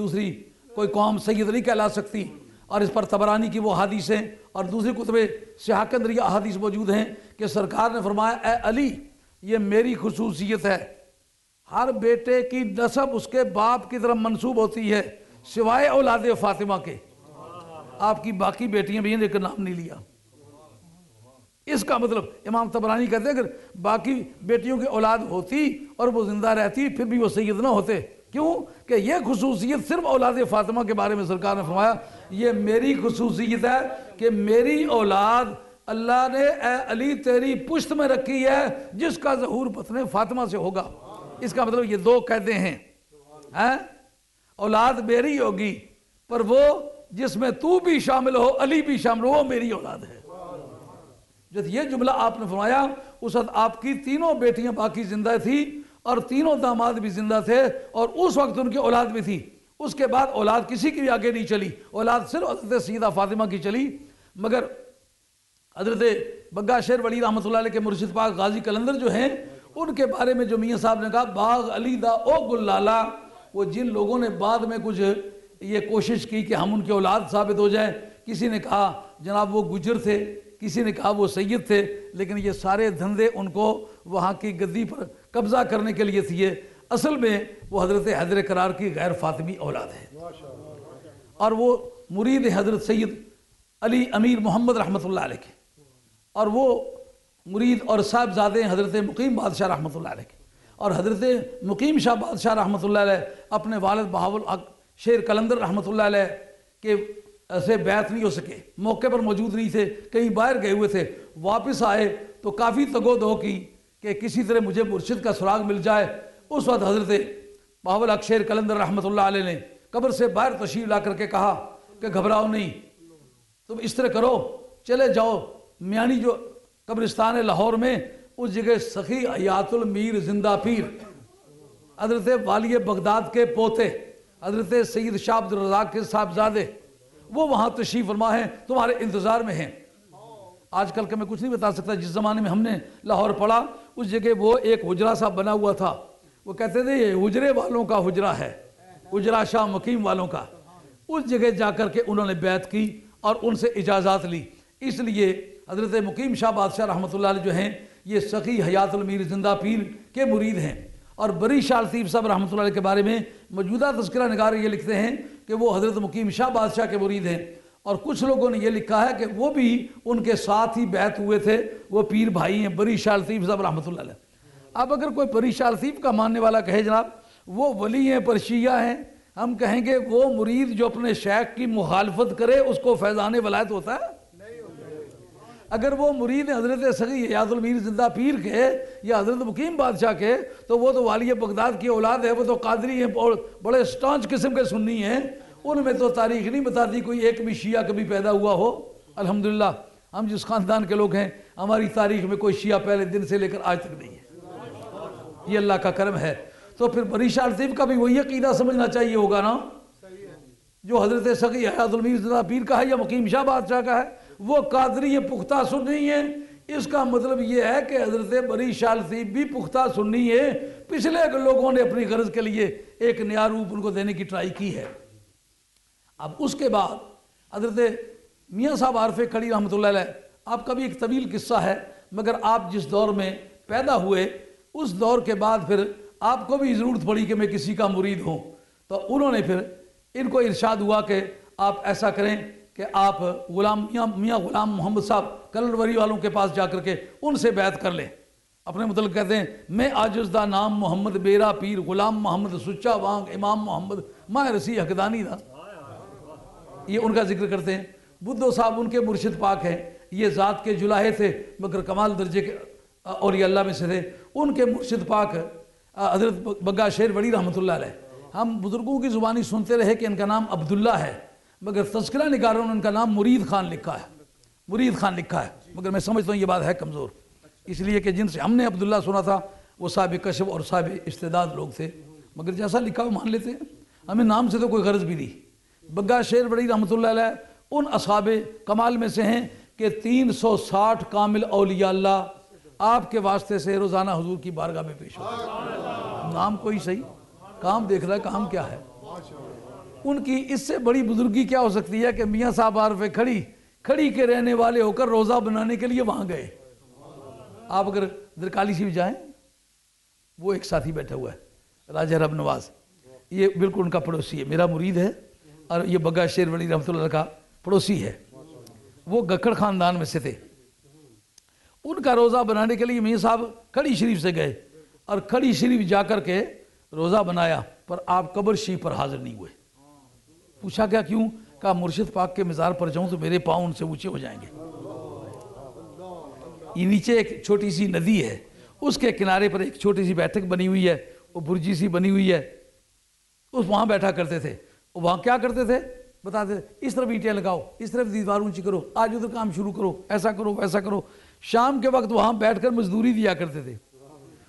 قوم سید نہیں کہلا سکتی. اور اس پر طبرانی کی وہ حدیثیں اور دوسری کتب سیاح کے اندر یہ احادیث موجود ہیں کہ سرکار نے فرمایا اے علی یہ میری خصوصیت ہے, ہر بیٹے کی نسب اس کے باپ کی طرف منسوب ہوتی ہے سوائے اولاد فاطمہ کے. آپ کی باقی بیٹیاں بھی ہیں لیکن نام نہیں لیا. اس کا مطلب امام طبرانی کہتے ہیں اگر باقی بیٹیوں کی اولاد ہوتی اور وہ زندہ رہتی پھر بھی وہ سید نہ ہوتے. کیوں کہ یہ خصوصیت صرف اولاد فاطمہ کے بارے میں سرکار نے فرمایا یہ میری خصوصیت ہے کہ میری اولاد اللہ نے اے علی تیری پشت میں رکھی ہے جس کا ظہور بطن فاطمہ سے ہوگا. اس کا مطلب یہ دو قیدیں ہیں, اولاد میری ہوگی پر وہ جس میں تو بھی شامل ہو علی بھی شامل ہو وہ میری اولاد ہے. جب یہ جملہ آپ نے فرمایا اس وقت آپ کی تینوں بیٹیاں باقی زندہ تھی اور تینوں داماد بھی زندہ تھے اور اس وقت ان کی اولاد بھی تھی. اس کے بعد اولاد کسی کی بھی آگے نہیں چلی, اولاد صرف حضرت سیدہ فاطمہ کی چلی. مگر حضرت بگا شیر ولی رحمۃ اللہ علیہ کے مرشد پاک غازی قلندر جو ہیں, ان کے بارے میں جو میاں صاحب نے کہا باغ علی دا او گل لالا, وہ جن لوگوں نے بعد میں کچھ یہ کوشش کی کہ ہم ان کے اولاد ثابت ہو جائیں, کسی نے کہا جناب وہ گجر تھے, کسی نے کہا وہ سید تھے, لیکن یہ سارے دھندے ان کو وہاں کی گدی پر قبضہ کرنے کے لیے تھے. اصل میں وہ حضرت حیدر کرار کی غیر فاطمی اولاد ہے اور وہ مرید حضرت سید علی امیر محمد رحمۃ اللہ علیہ کے, اور وہ مرید اور صاحبزادے حضرت مقیم بادشاہ رحمۃ اللہ علیہ کے. اور حضرت مقیم شاہ بادشاہ رحمۃ اللہ علیہ اپنے والد بہاول حق شیر قلندر رحمۃ اللہ علیہ کے سے بیعت نہیں ہو سکے, موقع پر موجود نہیں تھے, کہیں باہر گئے ہوئے تھے. واپس آئے تو کافی تگ و دو کی کہ کسی طرح مجھے مرشد کا سراغ مل جائے. اس وقت حضرت بہاول حق شیر قلندر رحمۃ اللہ علیہ نے قبر سے باہر تشریف لا کر کے کہا کہ گھبراؤ نہیں, تم اس طرح کرو, چلے جاؤ میانی جو قبرستان ہے لاہور میں, اس جگہ سخی حیات المیر زندہ پیر حضرت والی بغداد کے پوتے حضرت سید شاہ عبد الرزاق کے صاحبزادے, وہ وہاں تشریف فرما ہیں, تمہارے انتظار میں ہیں. آج کل کا میں کچھ نہیں بتا سکتا, جس زمانے میں ہم نے لاہور پڑھا اس جگہ وہ ایک حجرہ سا بنا ہوا تھا, وہ کہتے تھے یہ حجرے والوں کا حجرہ ہے, حجرہ شاہ مقیم والوں کا. اس جگہ جا کر کے انہوں نے بیعت کی اور ان سے اجازات لی. اس لیے حضرت مقیم شاہ بادشاہ رحمۃ اللہ علیہ جو ہیں یہ سخی حیات المیر زندہ پیر کے مرید ہیں. اور بری شاہ لطیف صاحب رحمۃ اللہ علیہ کے بارے میں موجودہ تذکرہ نگار یہ لکھتے ہیں کہ وہ حضرت مقیم شاہ بادشاہ کے مرید ہیں, اور کچھ لوگوں نے یہ لکھا ہے کہ وہ بھی ان کے ساتھ ہی بیعت ہوئے تھے, وہ پیر بھائی ہیں بری شاہ لطیف صاحب رحمۃ اللہ علیہ. اب اگر کوئی بری شاہ لطیف کا ماننے والا کہے جناب وہ ولی ہیں پر شیعہ ہیں, ہم کہیں گے وہ مرید جو اپنے شیخ کی مخالفت کرے اس کو فیضان ولایت ہوتا ہے؟ اگر وہ مرید حضرت سخی حیات المیر زندہ پیر کے یا حضرت مقیم بادشاہ کے, تو وہ تو والی بغداد کی اولاد ہے, وہ تو قادری ہیں اور بڑے سٹانچ قسم کے سنی ہیں. ان میں تو تاریخ نہیں بتاتی کوئی ایک بھی شیعہ کبھی پیدا ہوا ہو. الحمدللہ ہم جس خاندان کے لوگ ہیں ہماری تاریخ میں کوئی شیعہ پہلے دن سے لے کر آج تک نہیں ہے, یہ اللہ کا کرم ہے. تو پھر بری شاہ لطیف کا بھی وہی عقیدہ سمجھنا چاہیے ہوگا نا جو حضرت سخی حیات المیر زندہ پیر کا ہے یا مقیم شاہ بادشاہ کا ہے, وہ قادری پختہ سنی ہے. اس کا مطلب یہ ہے کہ حضرت بری شاہ لطیف بھی پختہ سنی ہے. پچھلے لوگوں نے اپنی غرض کے لیے ایک نیا روپ ان کو دینے کی ٹرائی کی ہے. اب اس کے بعد حضرت میاں صاحب عارف کھڑی رحمۃ اللہ علیہ, آپ کا بھی ایک طویل قصہ ہے, مگر آپ جس دور میں پیدا ہوئے اس دور کے بعد پھر آپ کو بھی ضرورت پڑی کہ میں کسی کا مرید ہوں, تو انہوں نے پھر ان کو ارشاد ہوا کہ آپ ایسا کریں کہ آپ میاں غلام محمد صاحب کلروری والوں کے پاس جا کر کے ان سے بیعت کر لیں. اپنے متعلق کہتے ہیں میں عاجز دا نام محمد بیرا پیر غلام محمد سچا وانگ امام محمد ماہ رسی حقدانی دا, یہ ان کا ذکر کرتے ہیں. بدھو صاحب ان کے مرشد پاک ہیں, یہ ذات کے جلاہے تھے مگر کمال درجے کے اولیاء اللہ میں سے تھے. ان کے مرشد پاک حضرت بگا شیر ولی رحمۃ اللہ علیہ, ہم بزرگوں کی زبانی سنتے رہے کہ ان کا نام عبداللہ ہے, مگر تذکرہ نگاروں نے ان کا نام مرید خان لکھا ہے, مرید خان لکھا ہے. مگر میں سمجھتا ہوں یہ بات ہے کمزور, اس لیے کہ جن سے ہم نے عبداللہ سنا تھا وہ صاحب کشف اور صاحب استعداد لوگ تھے, مگر جیسا لکھا وہ مان لیتے ہیں, ہمیں نام سے تو کوئی غرض بھی نہیں. بگا شیر ولی رحمۃ اللہ علیہ ان اصحاب کمال میں سے ہیں کہ 360 کامل اولیاء اللہ آپ کے واسطے سے روزانہ حضور کی بارگاہ میں پیش ہوتے ہیں. نام کوئی صحیح, کام دیکھ رہا ہے کام کیا ہے. ان کی اس سے بڑی بزرگی کیا ہو سکتی ہے کہ میاں صاحب عارف کھڑی کے رہنے والے ہو کر روزہ بنانے کے لیے وہاں گئے. آپ اگر درکالی سے بھی جائیں, وہ ایک ساتھی بیٹھا ہوا ہے راجہ رب نواز, یہ بالکل ان کا پڑوسی ہے, میرا مرید ہے, اور یہ بگا شیر ولی رحمۃ اللہ کا پڑوسی ہے. وہ گکڑ خاندان میں سے تھے. ان کا روزہ بنانے کے لیے میاں صاحب کھڑی شریف سے گئے اور کھڑی شریف جا کر کے روزہ بنایا, پر آپ قبر شریف پر حاضر نہیں ہوئے. پوچھا کیا کیوں؟ کہا مرشد پاک کے مزار پر جاؤں تو میرے پاؤں ان سے اونچے ہو جائیں گے. یہ نیچے ایک چھوٹی سی ندی ہے, اس کے کنارے پر ایک چھوٹی سی بیٹھک بنی ہوئی ہے, وہ برجی سی بنی ہوئی ہے, اس وہاں بیٹھا کرتے تھے. وہاں کیا کرتے تھے بتاتے تھے, اس طرف اینٹیں لگاؤ, اس طرف دیوار اونچی کرو, آج ادھر کام شروع کرو, ایسا کرو ویسا کرو. شام کے وقت وہاں بیٹھ کر مزدوری دیا کرتے تھے.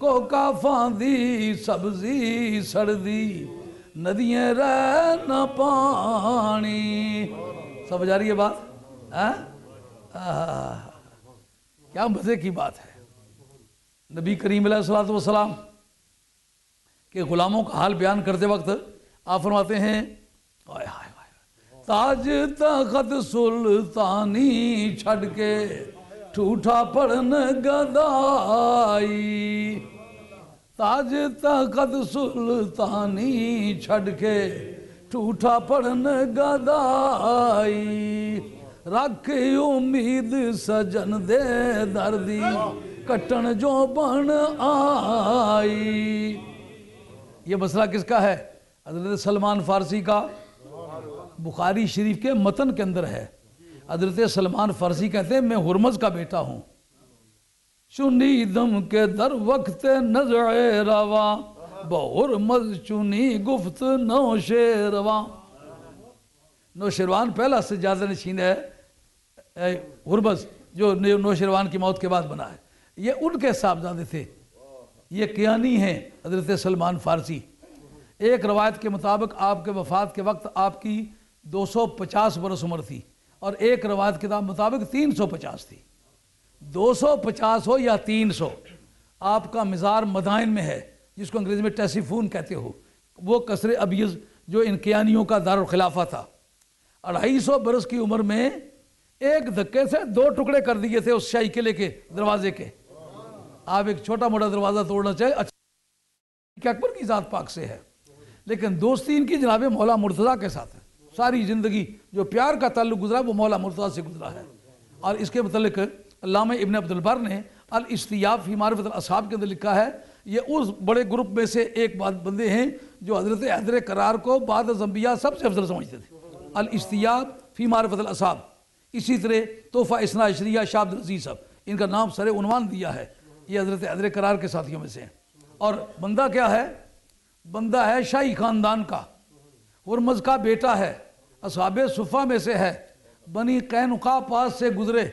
کوکا فاندی سبزی سردی ندیاں رہ نہ پانی. سمجھ آ رہی ہے بات؟ کیا مزے کی بات ہے. نبی کریم علیہ الصلوۃ والسلام کہ غلاموں کا حال بیان کرتے وقت آپ فرماتے ہیں تاج تخت سلطانی چھڑ کے ٹھوٹا پڑھن گدائی. تاج تخت سلطانی چھڑ کے ٹھوٹا پڑھن گدائی. رکھ امید سجن دے دردی کٹن جو بن آئی. یہ مسئلہ کس کا ہے؟ حضرت سلمان فارسی کا. بخاری شریف کے متن کے اندر ہے. حضرت سلمان فارسی کہتے ہیں میں ہرمز کا بیٹا ہوں. چنی دم کے در وقت نزع روا بہرمز چنی گفت نوشیروان. نوشیروان پہلا سجادہ نشین ہے ہرمز جو نوشیروان کی موت کے بعد بنا ہے. یہ ان کے صاحبزادے تھے. یہ کیانی ہیں حضرت سلمان فارسی. ایک روایت کے مطابق آپ کے وفات کے وقت آپ کی 250 برس عمر تھی اور ایک روایت کے مطابق 350 تھی. 250 ہو یا 300 آپ کا مزار مدائن میں ہے جس کو انگریزی میں ٹیسیفون کہتے ہو. وہ قصر ابیض جو ان کیانیوں کا دارالخلافہ تھا. 250 برس کی عمر میں ایک دھکے سے 2 ٹکڑے کر دیے تھے اس شاہی قلعے کے دروازے کے. آپ ایک چھوٹا موٹا دروازہ توڑنا چاہے اچھا اکبر کی ذات پاک سے ہے لیکن دوستی ان کی جناب مولا مرتضیٰ کے ساتھ ہے. ساری زندگی جو پیار کا تعلق گزرا وہ مولا مرتضیٰ سے گزرا ہے. اور اس کے متعلق علامہ ابن عبد البر نے الاستیاب فی معرفت الاصحاب کے اندر لکھا ہے. یہ اس بڑے گروپ میں سے ایک بندے ہیں جو حضرت حیدر کرار کو بعد از انبیاء سب سے افضل سمجھتے تھے. الاستیاب فی معرفت الاصحاب. اسی طرح تحفہ اثنا عشریہ شاہ عبد العزیز صاحب ان کا نام سر عنوان دیا ہے. یہ حضرت حیدر کرار کے ساتھیوں میں سے ہیں. اور بندہ کیا ہے؟ بندہ ہے شاہی خاندان کا. ہرمز کا بیٹا ہے. اصحاب صفہ میں سے ہے. بنی قینقاع پاس سے گزرے.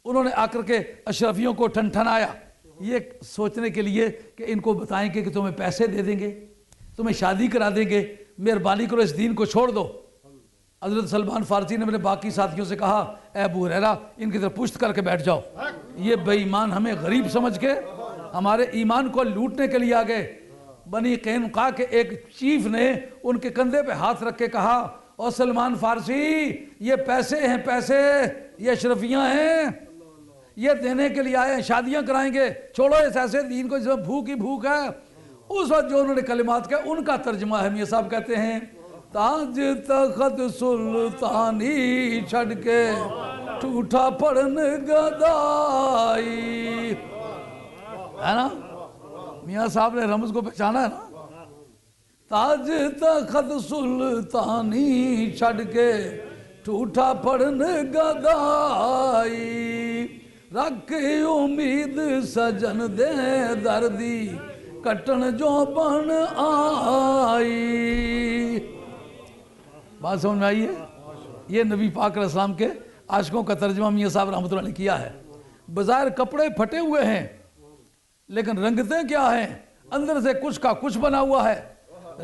انہوں نے آ کر کے اشرفیوں کو ٹھنٹھنایا یہ سوچنے کے لیے کہ ان کو بتائیں کہ تمہیں پیسے دے دیں گے, تمہیں شادی کرا دیں گے, مہربانی کرو اس دین کو چھوڑ دو. حضرت سلمان فارسی نے میرے باقی ساتھیوں سے کہا اے ابو ہریرہ ان کی طرف پشت کر کے بیٹھ جاؤ. یہ بے ایمان ہمیں غریب سمجھ کے ہمارے ایمان کو لوٹنے کے لیے آ گئے. بنی قینقاع کے ایک چیف نے ان کے کندھے پہ ہاتھ رکھ کے کہا او سلمان فارسی یہ پیسے ہیں, پیسے یہ اشرفیاں ہیں, یہ دینے کے لیے آئے ہیں, شادیاں کرائیں گے, چھوڑو اس ایسے دین کو جس میں بھوک ہی بھوک ہے. اس وقت جو انہوں نے کلمات کہا ان کا ترجمہ ہے. میاں صاحب کہتے ہیں تاج تخت سلطانی چھڑ کے ٹھوٹا پڑھن گدائی. ہے نا میاں صاحب نے رمز کو پہچانا ہے نا. تاج تخت سلطانی چھڑ کے ٹھوٹا پڑھن گدائی. رکھ امید سجن دے دردی کٹن جو بن آئی. بات سمجھ میں آئی ہے؟ یہ نبی پاک علیہ السلام کے عاشقوں کا ترجمہ میاں صاحب رحمۃ اللہ نے کیا ہے. بظاہر کپڑے پھٹے ہوئے ہیں لیکن رنگتیں کیا ہیں, اندر سے کچھ کا کچھ بنا ہوا ہے.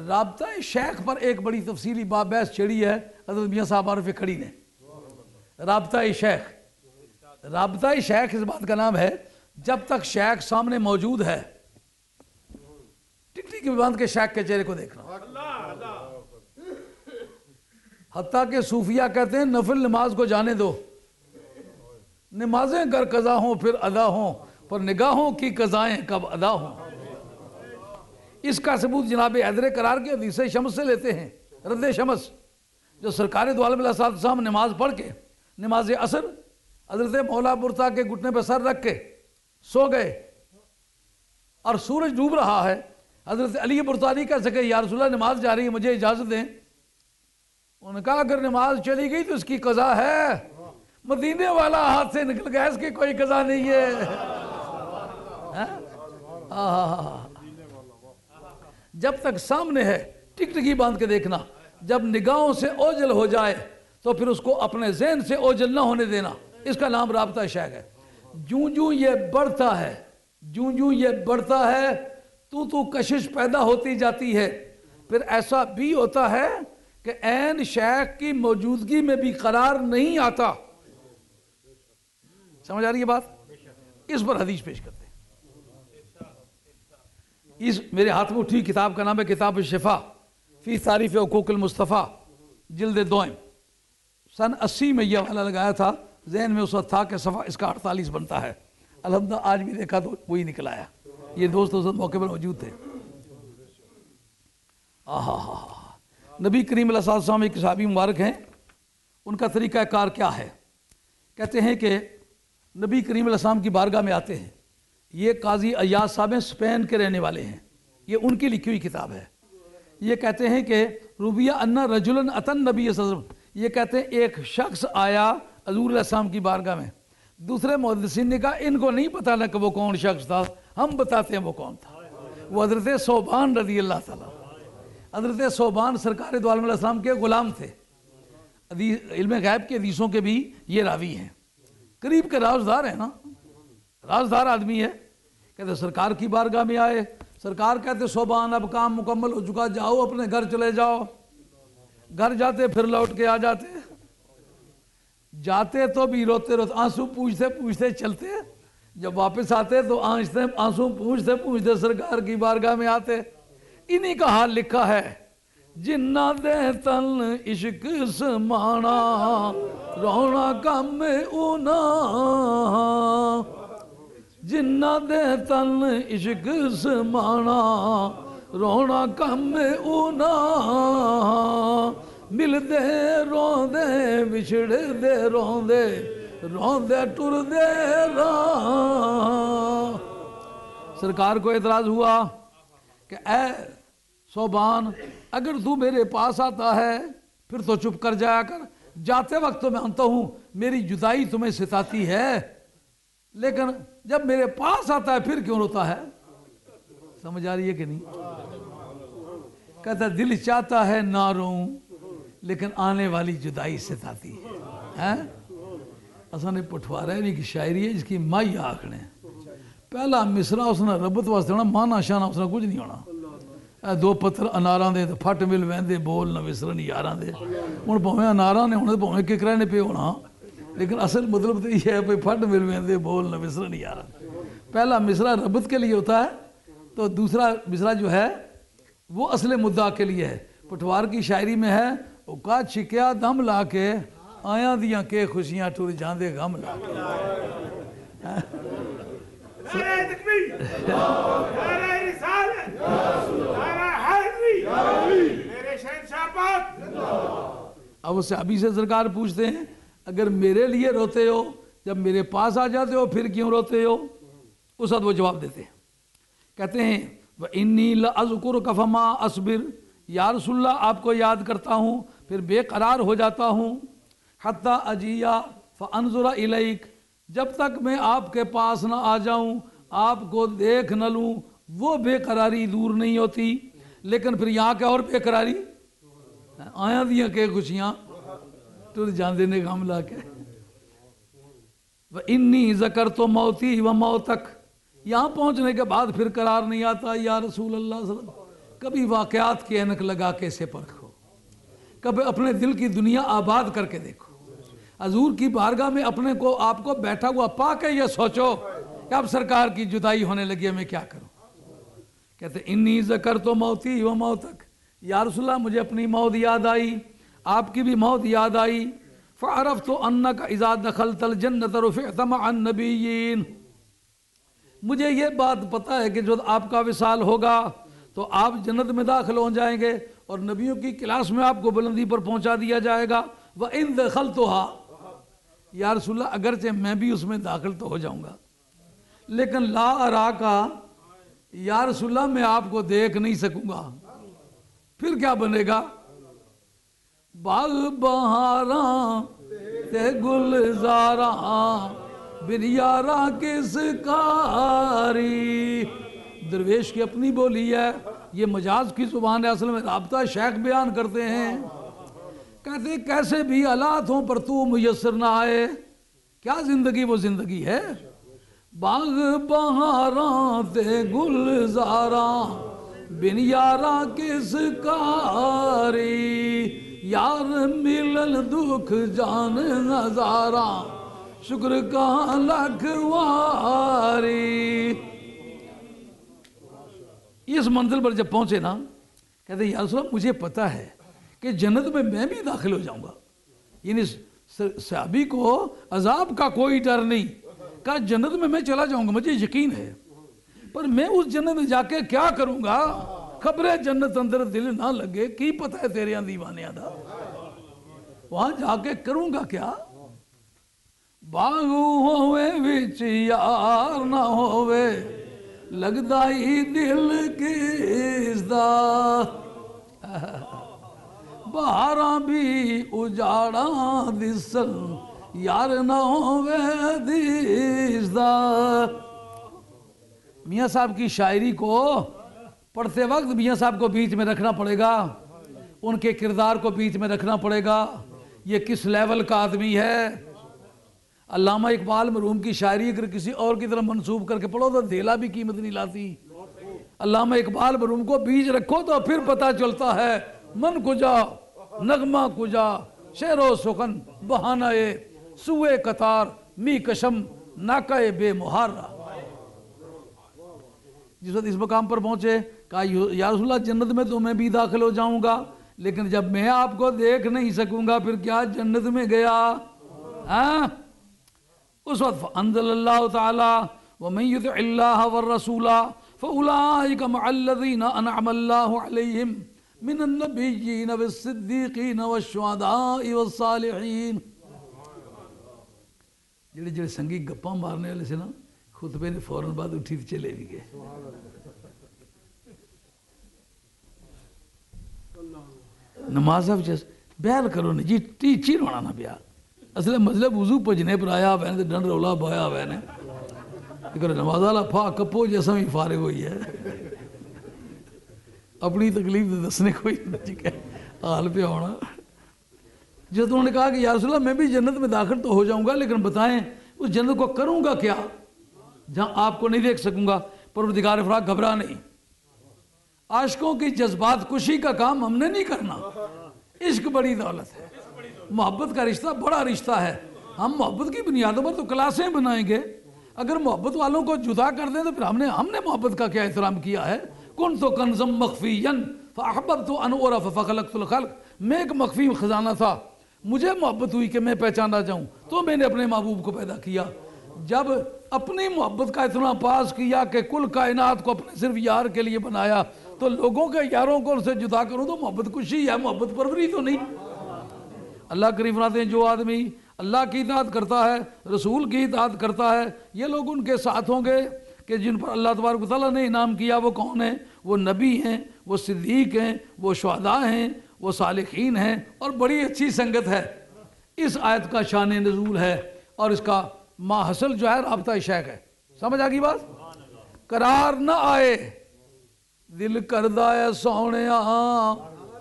رابطہ شیخ پر ایک بڑی تفصیلی بحث چھڑی ہے حضرت میاں صاحب عارف کھڑی نے. رابطہ شیخ, رابطہ شیخ اس بات کا نام ہے جب تک شیخ سامنے موجود ہے ٹک ٹک کے باندھ کے شیخ کے چہرے کو دیکھنا. حتیٰ کہ صوفیہ کہتے ہیں نفل نماز کو جانے دو, نمازیں گر قضا ہوں پھر ادا ہوں پر نگاہوں کی قضائیں کب ادا ہوں. اس کا ثبوت جناب حیدر کرار کے حدیث شمس سے لیتے ہیں. رد شمس جو سرکار دو عالم علیہ السلام نماز پڑھ کے نماز عصر حضرت مولا مرتضیٰ کے گھٹنے پہ سر رکھ کے سو گئے اور سورج ڈوب رہا ہے. حضرت علی مرتضیٰ کہہ سکے یا رسول اللہ نماز جا رہی ہے مجھے اجازت دیں. انہوں نے کہا اگر نماز چلی گئی تو اس کی قضا ہے, مدینے والا ہاتھ سے نکل گیا, اس کی کوئی قضا نہیں ہے. جب تک سامنے ہے ٹک ٹکی باندھ کے دیکھنا. جب نگاہوں سے اوجل ہو جائے تو پھر اس کو اپنے ذہن سے اوجل نہ ہونے دینا. اس کا نام رابطہ شیخ ہے. جوں جوں یہ بڑھتا ہے جوں جوں یہ بڑھتا ہے تو کشش پیدا ہوتی جاتی ہے. پھر ایسا بھی ہوتا ہے کہ عین شیخ کی موجودگی میں بھی قرار نہیں آتا. سمجھ آ رہی ہے بات؟ اس پر حدیث پیش کرتے ہیں. اس میرے ہاتھ میں اٹھی کتاب کا نام ہے کتاب الشفا فی تعریف حقوق المصطفیٰ، جلد 2. سن 80 میں یہ حوالہ لگایا تھا، ذہن میں اس وقت تھا کہ صفحہ اس کا 48 بنتا ہے. الحمدللہ آج بھی دیکھا تو وہی نکل آیا. یہ دوست اس وقت موقع پر موجود تھے. نبی کریم علیہ السلام ایک صحابی مبارک ہیں. ان کا طریقہ کار کیا ہے؟ کہتے ہیں کہ نبی کریم علیہ السلام کی بارگاہ میں آتے ہیں. یہ قاضی ایاز صاحب ہیں، اسپین کے رہنے والے ہیں. یہ ان کی لکھی ہوئی کتاب ہے. یہ کہتے ہیں کہ روبیہ ان رجلن اتن نبی صلی اللہ علیہ وسلم، یہ کہتے ہیں ایک شخص آیا حضور علیہ السلام کی بارگاہ میں. دوسرے محدثین نے کہا ان کو نہیں پتا نا کہ وہ کون شخص تھا، ہم بتاتے ہیں وہ کون تھا. وہ حضرت ثوبان رضی اللہ تعالیٰ. حضرت ثوبان سرکار دو عالم علیہ السلام کے غلام تھے. علم غیب کے حدیثوں کے بھی یہ راوی ہیں، قریب کے رازدار ہیں نا، رازدار آدمی ہے. کہتے سرکار کی بارگاہ میں آئے. سرکار کہتے ثوبان اب کام مکمل ہو چکا، جاؤ اپنے گھر چلے جاؤ. گھر جاتے پھر لوٹ کے آ جاتے. جاتے تو بھی روتے روتے آنسو پوچھتے پوچھتے چلتے. جب واپس آتے تو آنسو پوچھتے پوچھتے سرکار کی بارگاہ میں آتے. انہی کا حال لکھا ہے. جنہ دے تن عشق سمانا رونا کم اونا، جنہ دے تن عشق سمانا رونا کم اونا، ملدے روندے وچھڑ دے روندے روندے ٹر دے راہ. سرکار کو اعتراض ہوا کہ اے ثوبان اگر تو میرے پاس آتا ہے پھر تو چپ کر جایا کر. جاتے وقت تو میں مانتا ہوں میری جدائی تمہیں ستاتی ہے، لیکن جب میرے پاس آتا ہے پھر کیوں روتا ہے؟ سمجھ آ رہی ہے کہ نہیں؟ کہتا دل چاہتا ہے نہ روں لیکن آنے والی جدائی ستاتی ہے. اصل نے پٹھوارا ہے کی شاعری ہے جس کی مائی آکھنے. پہلا مصرع اس نے ربط واسطے ہونا، مانا شانا اس نے کچھ نہیں ہونا. دو پتھر اناراں دے پھٹ مل ویندے بول نہ وسرن یاراں دے. ہن بھویں اناراں نے ہونے بھویں ککرے نے پہ ہونا، لیکن اصل مطلب تو یہ ہے کہ پھٹ مل ویندے بول نہ وسرن یاراں. پہلا مصرع ربط کے لیے ہوتا ہے تو دوسرا مصرع جو ہے وہ اصل مدعا کے لیے ہے. پٹھوار کی شاعری میں ہے اوکا چھکیا دم لا کے آیاں دیاں کے خوشیاں ٹر جاندے غم لا کے. نعرہ تکبیر، نعرہ رسالت، نعرہ حیدری، میرے شہنشاہ پاک. اب اس صحابی سے سرکار پوچھتے ہیں اگر میرے لیے روتے ہو جب میرے پاس آ جاتے ہو پھر کیوں روتے ہو؟ اس وقت وہ جواب دیتے ہیں. کہتے ہیں وَإِنِّي لَأَذْكُرُكَ فَمَا أَصْبِرُ، یا رسول اللہ آپ کو یاد کرتا ہوں پھر بے قرار ہو جاتا ہوں. حَتَّى أَجِيَ فَأَنظُرَ إِلَيْكَ، جب تک میں آپ کے پاس نہ آ جاؤں آپ کو دیکھ نہ لوں وہ بے قراری دور نہیں ہوتی. لیکن پھر یہاں کیا اور بے قراری آیاں دیاں کہ خوشیاں ٹر جاندے نے غم لا کے. وَإِنِّي ذَكَرْتُ مَوْتِي وَمَوْتَكَ، یہاں پہنچنے کے بعد پھر قرار نہیں آتا. یا رسول اللہ صلی اللہ علیہ وسلم کبھی واقعات کی اینک لگا کے اسے پرکھو، کبھی اپنے دل کی دنیا آباد کر کے دیکھو. حضور کی بارگاہ میں اپنے کو آپ کو بیٹھا ہوا پا کے یہ سوچو کہ اب سرکار کی جدائی ہونے لگی ہے میں کیا کروں. کہتے انی ذکرت موتی و موتک، یا رسول اللہ مجھے اپنی موت یاد آئی آپ کی بھی موت یاد آئی. فعرفت انک اذا دخلت الجنت رفعت مع النبیین، مجھے یہ بات پتہ ہے کہ جو آپ کا وصال ہوگا تو آپ جنت میں داخل ہو جائیں گے اور نبیوں کی کلاس میں آپ کو بلندی پر پہنچا دیا جائے گا. وَإِن دَخَلْتُهَا، یا رسول اللہ اگرچہ میں بھی اس میں داخل تو ہو جاؤں گا لیکن لا اراکا، یا رسول اللہ میں آپ کو دیکھ نہیں سکوں گا. پھر کیا بنے گا؟ باغ بہاراں تے گلزاراں بریاراں کس کاری. درویش کی اپنی بولی ہے، یہ مجاز کی زبان ہے، اصل میں رابطہ شیخ بیان کرتے ہیں. کہتے کیسے بھی حالات ہوں پر تو میسر نہ آئے. کیا زندگی وہ زندگی ہے؟ باغ بہاراں تے گلزاراں بن یاراں کس کاری یار ملن دکھ جان ہزاراں شکر کہاں لکھ واری۔ اس منزل پر جب پہنچے نا کہتے ہیں یا رسول اللہ مجھے پتہ ہے کہ جنت میں بھی داخل ہو جاؤں گا، یعنی صحابی کو عذاب کا کوئی ڈر نہیں، کہا جنت میں چلا جاؤں گا مجھے یقین ہے، پر میں اس جنت میں جا کے کیا کروں گا، خبریں جنت اندر دل نہ لگے، کی پتہ ہے تیرے دیوانیاں دا، وہاں جا کے کروں گا کیا؟ باغو ہوئے وچ یار نہ ہوئے لگدا ہی دل کس دا، بہاراں بھی اجاڑاں دسن یار نہ ہوئے دس دا۔ میاں صاحب کی شاعری کو پڑھتے وقت میاں صاحب کو بیچ میں رکھنا پڑے گا، ان کے کردار کو بیچ میں رکھنا پڑے گا، یہ کس لیول کا آدمی ہے۔ علامہ اقبال مرحوم کی شاعری اگر کسی اور کی طرف منسوب کر کے پڑھو تو دھیلا بھی قیمت نہیں لاتی۔ علامہ اقبال مرحوم کو بیچ رکھو تو پھر پتہ چلتا ہے من کجا نغمہ کجا شعر و سخن بہانہ سوئے قطار می کشم ناکہ بے محارہ۔ جس وقت اس مقام پر پہنچے کہا یا رسول اللہ جنت میں تو میں بھی داخل ہو جاؤں گا، لیکن جب میں آپ کو دیکھ نہیں سکوں گا پھر کیا جنت میں گیا؟ اس وقت فانزل اللہ تعالی ومن یطع اللہ والرسول فاولئک مع الذین انعم اللہ علیہم من النبیین والصدیقین والشہداء والصالحین۔ جڑے سنگی گپاں مارنے والے سے نا خطبے نے فوراً بعد اٹھی چلے بھی گئے۔ نماز بیان کرو نا جی ٹیچی رونا نہ پیا، اصل مطلب وضو پجنے پر آیا ہوئے نے ڈنڈ رولا بایا ہوئے نے لیکن نماز والا پھا کپو جیسا بھی فارغ ہوئی ہے، اپنی تکلیف دسنے کوئی حال پہ ہونا۔ جب انہوں نے کہا کہ یا رسول اللہ میں بھی جنت میں داخل تو ہو جاؤں گا، لیکن بتائیں اس جنت کو کروں گا کیا جہاں آپ کو نہیں دیکھ سکوں گا؟ پروردگار فراق گھبرا نہیں، عاشقوں کی جذبات کشی کا کام ہم نے نہیں کرنا، عشق بڑی دولت ہے، محبت کا رشتہ بڑا رشتہ ہے، ہم محبت کی بنیادوں پر تو کلاسیں بنائیں گے، اگر محبت والوں کو جدا کر دیں تو پھر ہم نے محبت کا کیا احترام کیا ہے؟ کن تو کنزم مخفیًا فاحببت ان اعرف فخلقت الخلق، میں ایک مخفی خزانہ تھا، مجھے محبت ہوئی کہ میں پہچانا جاؤں تو میں نے اپنے محبوب کو پیدا کیا۔ جب اپنی محبت کا اتنا پاس کیا کہ کل کائنات کو اپنے صرف یار کے لیے بنایا تو لوگوں کے یاروں کو ان سے جدا کروں تو محبت کشی ہے، محبت پروری تو نہیں۔ اللہ کریم فرماتے ہیں جو آدمی اللہ کی اطاعت کرتا ہے، رسول کی اطاعت کرتا ہے، یہ لوگ ان کے ساتھ ہوں گے کہ جن پر اللہ تبارک و تعالیٰ نے انعام کیا۔ وہ کون ہیں؟ وہ نبی ہیں، وہ صدیق ہیں، وہ شہداء ہیں، وہ صالحین ہیں، اور بڑی اچھی سنگت ہے۔ اس آیت کا شان نزول ہے اور اس کا ماحصل جو ہے رابطہ شیخ ہے۔ سمجھ آ گئی بات؟ قرار نہ آئے دل کردہ ہے سونیا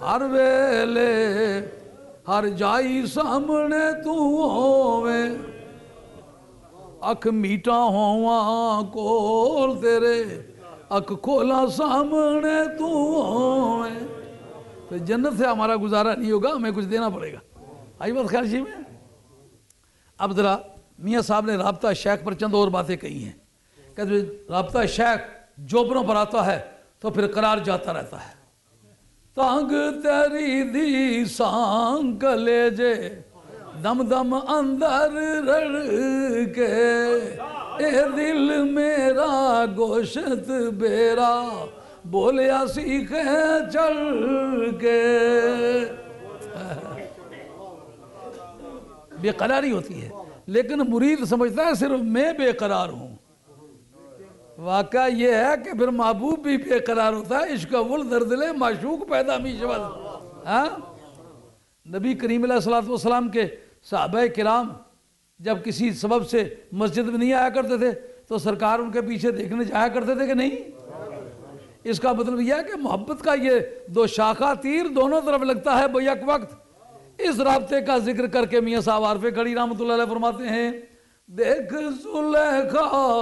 ہر ویلے ہر جائی سامنے تو ہووے اکھ میٹا ہواں کول تیرے اکھ کھولا سامنے تو ہووے۔ تو جنت سے ہمارا گزارا نہیں ہوگا، ہمیں کچھ دینا پڑے گا۔ آئی بات خیال جی میں؟ اب ذرا میاں صاحب نے رابطہ شیخ پر چند اور باتیں کہی ہیں کہ رابطہ شیخ جوبروں پر آتا ہے تو پھر قرار جاتا رہتا ہے۔ تانگ تیری دی سانگ کلے جے دم دم اندر رڑ کے اے دل میرا گوشت بیرا بولیا سیکھے چڑھ کے۔ بے قراری ہوتی ہے لیکن مرید سمجھتا ہے صرف میں بے قرار ہوں۔ واقعہ یہ ہے کہ پھر محبوب بھی بے قرار ہوتا ہے، عشق اول در دل معشوق پیدا می شود۔ نبی کریم علیہ السلام کے صحابہ کرام جب کسی سبب سے مسجد میں نہیں آیا کرتے تھے تو سرکار ان کے پیچھے دیکھنے جایا کرتے تھے کہ نہیں؟ اس کا مطلب یہ ہے کہ محبت کا یہ دو شاخہ تیر دونوں طرف لگتا ہے بیک وقت۔ اس رابطے کا ذکر کر کے میاں صاحب عارف کھڑی رحمۃ اللہ علیہ فرماتے ہیں، دیکھ زلیخا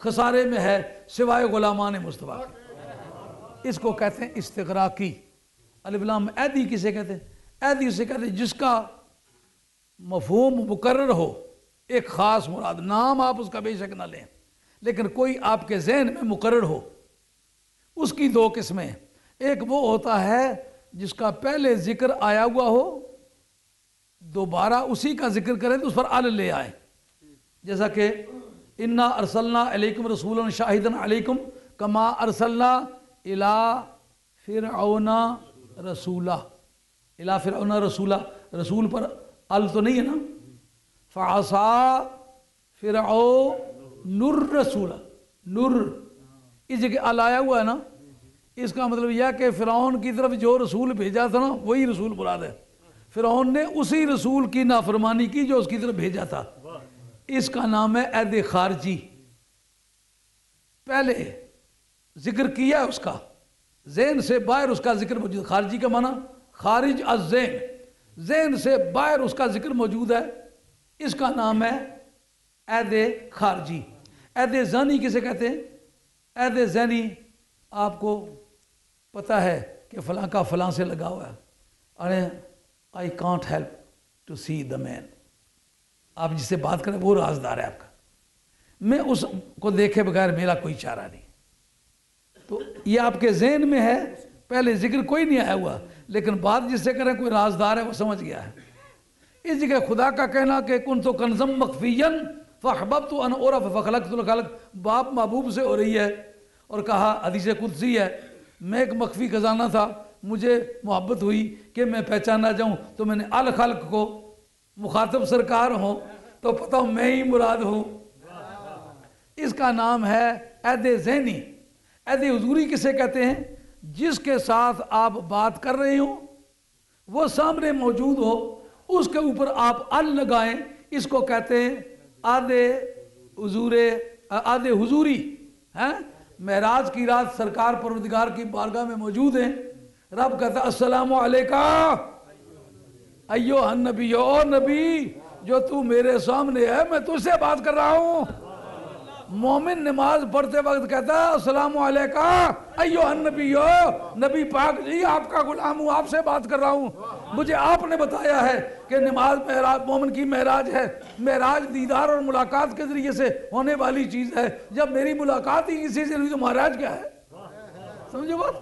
خسارے میں ہے سوائے غلامان مصطفیٰ کے۔ اس کو کہتے ہیں استغراقی۔ الف لام عیدی کسے کہتے ہیں؟ عیدی اسے کہتے ہیں جس کا مفہوم مقرر ہو، ایک خاص مراد، نام آپ اس کا بے شک نہ لیں لیکن کوئی آپ کے ذہن میں مقرر ہو۔ اس کی دو قسمیں، ایک وہ ہوتا ہے جس کا پہلے ذکر آیا ہوا ہو، دوبارہ اسی کا ذکر کریں تو اس پر ال لے آئے، جیسا کہ انا ارسلنا علیکم رسولا شاہدا علیکم کما ارسلنا الی فرعون رسولا۔ الی فرعون رسولا، رسول پر ال تو نہیں ہے نا، فعصا فرعون الرسول، نر اس جگہ ال آیا ہوا ہے نا، اس کا مطلب یہ کہ فرعون کی طرف جو رسول بھیجا تھا نا وہی رسول مراد ہے۔ فرعون نے اسی رسول کی نافرمانی کی جو اس کی طرف بھیجا تھا، اس کا نام ہے عید خارجی۔ پہلے ذکر کیا ہے اس کا، ذہن سے باہر اس کا ذکر موجود، خارجی کا معنی خارج از ذہن، ذہن سے باہر اس کا ذکر موجود ہے، اس کا نام ہے عید خارجی۔ عید ذہنی کسے کہتے ہیں؟ عید ذہنی آپ کو پتہ ہے کہ فلاں کا فلاں سے لگا ہوا ہے، ارے آئی کانٹ ہیلپ ٹو سی دا مین، آپ جس سے بات کریں وہ رازدار ہے آپ کا، میں اس کو دیکھے بغیر میرا کوئی چارہ نہیں۔ تو یہ آپ کے ذہن میں ہے، پہلے ذکر کوئی نہیں آیا ہوا لیکن بات جس سے کریں کوئی رازدار ہے، وہ سمجھ گیا ہے۔ اس جگہ خدا کا کہنا کہ کن تو کنزم مخفین فاحببت ان اعرف فخلقت الخلق، باپ محبوب سے ہو رہی ہے، اور کہا حدیث قدسی ہے میں ایک مخفی خزانہ تھا، مجھے محبت ہوئی کہ میں پہچانا جاؤں تو میں نے الخلق کو مخاطب سرکار ہوں تو پتہ ہوں میں ہی مراد ہوں۔ اس کا نام ہے عید ذہنی۔ عید حضوری کسے کہتے ہیں؟ جس کے ساتھ آپ بات کر رہے ہوں وہ سامنے موجود ہو، اس کے اوپر آپ ال لگائیں، اس کو کہتے ہیں عید حضوری۔ معراج کی رات سرکار پروردگار کی بارگاہ میں موجود ہیں، رب کہتا ہے السلام علیکہ ایوہ النبی، او نبی جو تو میرے سامنے ہے میں تجھ سے بات کر رہا ہوں۔ مومن نماز پڑھتے وقت کہتا ہے السلام علیکہ ایوہ النبی، نبی پاک جی آپ کا غلام ہوں، آپ سے بات کر رہا ہوں، مجھے آپ نے بتایا ہے کہ نماز معراج مومن کی معراج ہے، معراج دیدار اور ملاقات کے ذریعے سے ہونے والی چیز ہے، جب میری ملاقات ہی کسی سے نہیں تو معراج کیا ہے؟ سمجھو بات؟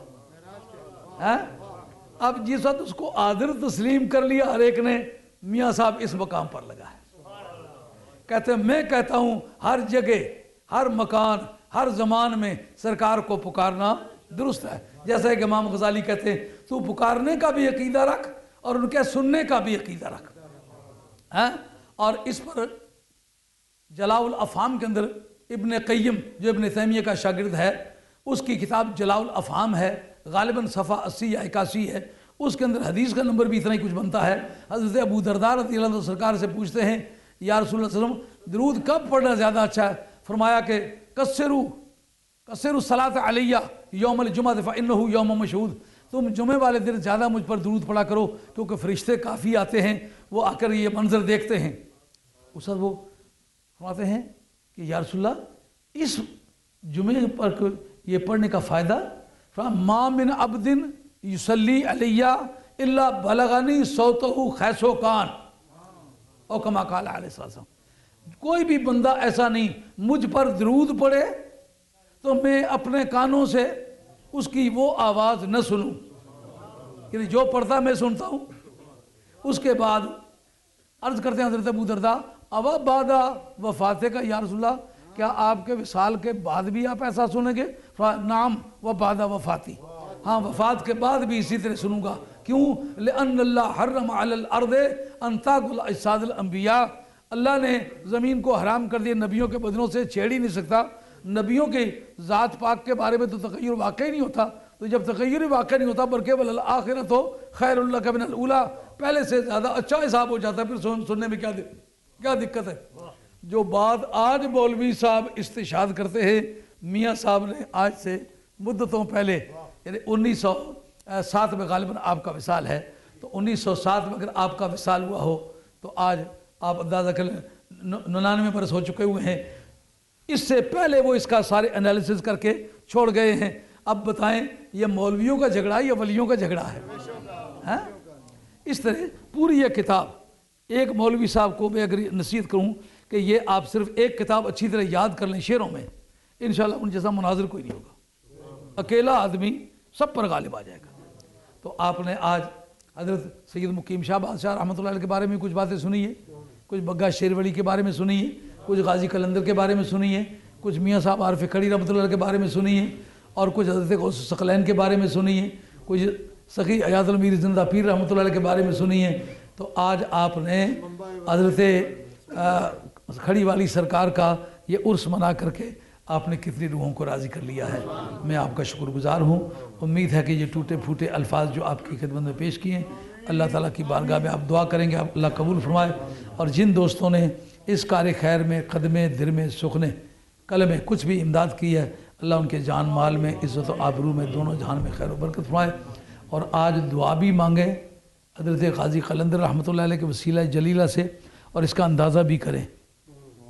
اب جس وقت اس کو آدر تسلیم کر لیا ہر ایک نے، میاں صاحب اس مقام پر لگا ہے، کہتے ہیں میں کہتا ہوں ہر جگہ ہر مکان ہر زمان میں سرکار کو پکارنا درست ہے، جیسا کہ امام غزالی کہتے ہیں تو پکارنے کا بھی عقیدہ رکھ اور ان کے سننے کا بھی عقیدہ رکھ۔ اور اس پر جلاء الافہام کے اندر ابن قیم جو ابن تیمیہ کا شاگرد ہے، اس کی کتاب جلاء الافہام ہے، غالباً صفحہ 80 یا 81 ہے، اس کے اندر حدیث کا نمبر بھی اتنا ہی کچھ بنتا ہے۔ حضرت ابو درداء رضی اللہ عنہ سرکار سے پوچھتے ہیں یا رسول اللہ صلی اللہ علیہ وسلم درود کب پڑھنا زیادہ اچھا ہے؟ فرمایا کہ کثروا الصلاۃ علیہ یوم الجمعہ فانہ یوم مشہود، تم جمعے والے دن زیادہ مجھ پر درود پڑھا کرو کیونکہ فرشتے کافی آتے ہیں، وہ آ کر یہ منظر دیکھتے ہیں۔ اس وقت وہ فرماتے ہیں کہ یا رسول اللہ اس جمعے پر یہ پڑھنے کا فائدہ، ما من عبد یصلی علیہ الا بلغنی صوتہ خیس و کان، او کما قال علیہ السلام، کوئی بھی بندہ ایسا نہیں مجھ پر درود پڑھے تو میں اپنے کانوں سے اس کی وہ آواز نہ سنوں، یعنی جو پڑھتا میں سنتا ہوں۔ اس کے بعد عرض کرتے ہیں حضرت ابو درداء اوا بعد وفات کا یا رسول اللہ، کیا آپ کے وصال کے بعد بھی آپ ایسا سنیں گے؟ نعم و بعد وفاتی، ہاں وفات کے بعد بھی اسی طرح سنوں گا۔ کیوں؟ لأن اللہ حرم علی الارض ان تاکل اجساد الانبیاء، اللہ نے زمین کو حرام کر دیا، نبیوں کے بدنوں سے چھیڑ ہی نہیں سکتا، نبیوں کی ذات پاک کے بارے میں تو تغیر واقع ہی نہیں ہوتا، تو جب تغیر ہی واقع نہیں ہوتا بلکہ والآخرۃ خیر لک من الاولیٰ، پہلے سے زیادہ اچھا حساب ہو جاتا ہے، پھر سننے میں کیا دقت ہے؟ جو بات آج مولوی صاحب استشہاد کرتے ہیں، میاں صاحب نے آج سے مدتوں پہلے یعنی 1907 میں غالباً آپ کا وصال ہے، تو 1907 میں اگر آپ کا وصال ہوا ہو تو آج آپ اندازہ کر لیں 99 برس ہو چکے ہوئے ہیں، اس سے پہلے وہ اس کا سارے انالیسس کر کے چھوڑ گئے ہیں. اب بتائیں یہ مولویوں کا جھگڑا ہے یا ولیوں کا جھگڑا ہے؟ ہاں؟ اس طرح پوری یہ کتاب ایک مولوی صاحب کو میں اگر نصیحت کروں کہ یہ آپ صرف ایک کتاب اچھی طرح یاد کر لیں شعروں میں، انشاءاللہ ان جیسا مناظر کوئی نہیں ہوگا. اکیلا آدمی سب پر غالب آ جائے گا. تو آپ نے آج حضرت سید مقیم شاہ بادشاہ رحمۃ اللہ علیہ کے بارے میں کچھ باتیں سنی ہیں، کچھ بگا شیرولی کے بارے میں سنی ہیں، کچھ غازی قلندر کے بارے میں سنی ہیں، کچھ میاں صاحب عارف کھڑی رحمۃ اللہ علیہ کے بارے میں سنی ہیں، اور کچھ حضرت غوث ثقلین کے بارے میں سنی ہیں، کچھ سخی ایاز المیر زندہ پیر رحمۃ اللہ علیہ کے بارے میں سنی ہیں. تو آج آپ نے حضرت کھڑی والی سرکار کا یہ عرس منا کر کے آپ نے کتنی روحوں کو راضی کر لیا ہے. میں آپ کا شکر گزار ہوں. امید ہے کہ یہ ٹوٹے پھوٹے الفاظ جو آپ کی خدمت میں پیش کیے ہیں اللہ تعالیٰ کی بارگاہ میں آپ دعا کریں گے آپ اللہ قبول فرمائے. اور جن دوستوں نے اس کار خیر میں قدمے درمے سخنے قلمے کچھ بھی امداد کی ہے اللہ ان کے جان مال میں عزت و آبرو میں دونوں جہان میں خیر و برکت فرمائے. اور آج دعا بھی مانگیں حضرت غازی قلندر رحمۃ اللہ علیہ کے وسیلہ جلیلہ سے، اور اس کا اندازہ بھی کریں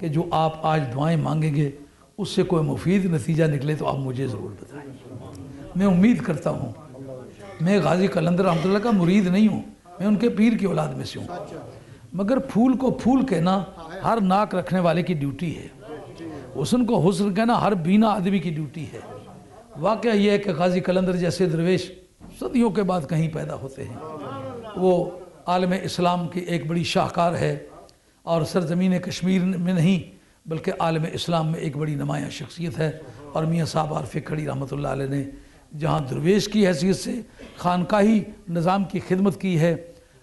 کہ جو آپ آج دعائیں مانگیں گے اس سے کوئی مفید نتیجہ نکلے تو آپ مجھے ضرور بتائیں. میں امید کرتا ہوں، میں غازی قلندر رحمۃ اللہ کا مرید نہیں ہوں، میں ان کے پیر کی اولاد میں سے ہوں، مگر پھول کو پھول کہنا ہر ناک رکھنے والے کی ڈیوٹی ہے، حسن کو حسن کہنا ہر بینا آدمی کی ڈیوٹی ہے. واقعہ یہ ہے کہ غازی قلندر جیسے درویش صدیوں کے بعد کہیں پیدا ہوتے ہیں. وہ عالم اسلام کی ایک بڑی شاہکار ہے، اور سرزمین کشمیر میں نہیں بلکہ عالم اسلام میں ایک بڑی نمایاں شخصیت ہے. اور میاں صاحب عارف کھڑی رحمۃ اللہ علیہ نے جہاں درویش کی حیثیت سے خانقاہی نظام کی خدمت کی ہے،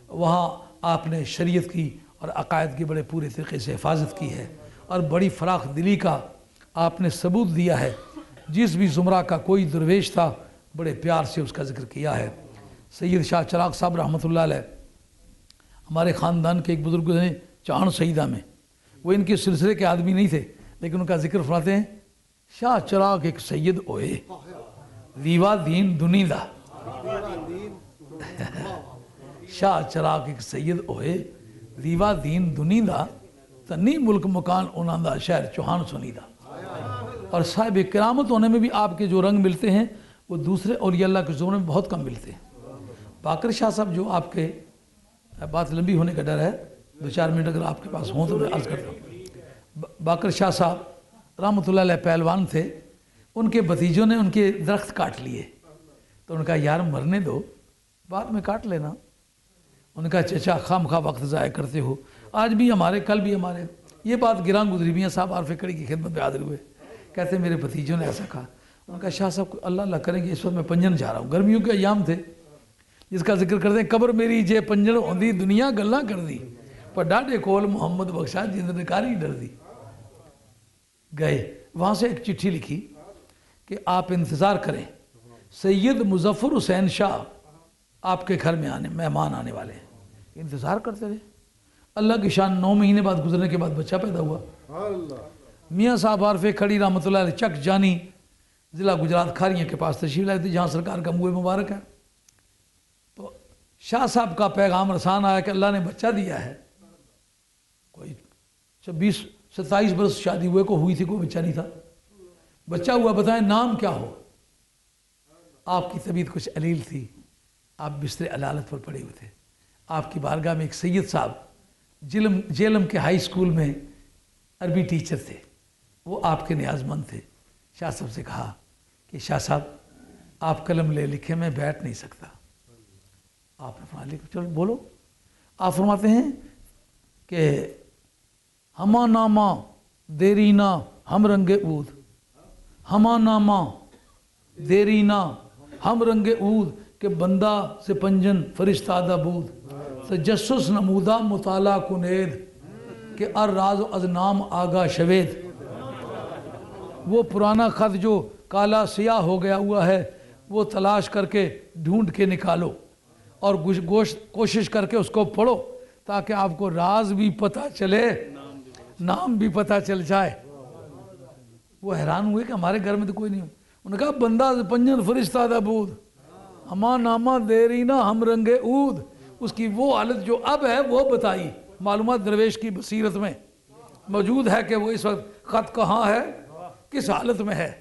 وہاں آپ نے شریعت کی اور عقائد کی بڑے پورے طریقے سے حفاظت کی ہے، اور بڑی فراخ دلی کا آپ نے ثبوت دیا ہے. جس بھی زمرہ کا کوئی درویش تھا بڑے پیار سے اس کا ذکر کیا ہے. سید شاہ چراغ صاحب رحمۃ اللہ علیہ ہمارے خاندان کے ایک بزرگ ہیں چاہن سیدہ میں، وہ ان کے سلسلے کے آدمی نہیں تھے لیکن ان کا ذکر فرماتے ہیں شاہ چراغ ایک سید ہوئے دیوا دین دنی دا. شاہ چراغ ایک سید ہوئے دیوا دین دنی دا تنی ملک مکان انہاں دا شہر چوہان سنی دا. اور صاحب کرامت ہونے میں بھی آپ کے جو رنگ ملتے ہیں وہ دوسرے اولیاء اللہ کے زمرے میں بہت کم ملتے ہیں. باقر شاہ صاحب جو آپ کے بات لمبی ہونے کا ڈر ہے، 2-4 منٹ اگر آپ کے پاس ہوں تو میں عرض کرتا ہوں. باقر شاہ صاحب رحمۃ اللہ علیہ پہلوان تھے، ان کے بھتیجوں نے ان کے درخت کاٹ لیے تو ان کا یار مرنے دو بعد میں کاٹ لینا. ان کا چچا خام خواہ وقت ضائع کرتے ہو. آج بھی ہمارے کل بھی ہمارے یہ بات گراں گزری. میاں صاحب عارف کھڑی کی خدمت میں حاضر ہوئے، کہتے ہیں میرے بھتیجوں نے ایسا کہا. ان کا شاہ صاحب اللہ اللہ کریں گے اس وقت میں پنجن جا رہا ہوں، گرمیوں کے ایام تھے جس کا ذکر کرتے ہیں قبر میری جے پنجن ہوندی دنیا گلاں کر دی پر ڈاڈے کول محمد بخشا جند نکاری ڈر دی. گئے وہاں سے ایک چٹھی لکھی کہ آپ انتظار کریں، سید مظفر حسین شاہ آپ کے گھر میں مہمان آنے والے ہیں. انتظار کرتے رہے. اللہ کی شان 9 مہینے بعد گزرنے کے بعد بچہ پیدا ہوا. میاں صاحب عارف کھڑی رحمۃ اللہ علیہ چک جانی ضلع گجرات کھاریاں کے پاس تشریف لائے تھے جہاں سرکار کا منہ مبارک ہے. تو شاہ صاحب کا پیغام رسان آیا کہ اللہ نے بچہ دیا ہے. کوئی 26-27 برس شادی ہوئے کو ہوئی تھی، کوئی بچہ نہیں تھا. بچہ ہوا، بتائیں نام کیا ہو. آپ کی طبیعت کچھ علیل تھی، آپ بستر علالت پر پڑے ہوئے تھے. آپ کی بارگاہ میں ایک سید صاحب جیلم کے ہائی اسکول میں عربی ٹیچر تھے، وہ آپ کے نیاز مند تھے. شاہ صاحب سے کہا کہ شاہ صاحب آپ قلم لے لکھیں، میں بیٹھ نہیں سکتا. آپ نے فرمایا چلو بولو. آپ فرماتے ہیں کہ ہما نامہ دیرینا ہم رنگ عود، ہما نامہ دیرینا ہم رنگ عود کہ بندہ سے پنجن فرشتادہ بود، تجسس نمودہ مطالعہ کنید کہ ار راز و از نام آگاہ شوید. وہ پرانا خط جو کالا سیاہ ہو گیا ہوا ہے وہ تلاش کر کے ڈھونڈ کے نکالو اور کوشش کر کے اس کو پڑھو تاکہ آپ کو راز بھی پتہ چلے، نام بھی پتہ چل جائے. وہ حیران ہوئے کہ ہمارے گھر میں تو کوئی نہیں. انہوں نے کہا بندہ پنجن فرشتہ دا بود، ہما نامہ دیرینا ہم رنگ عود. اس کی وہ حالت جو اب ہے وہ بتائی. معلومات درویش کی بصیرت میں موجود ہے کہ وہ اس وقت خط کہاں ہے، کس حالت میں ہے،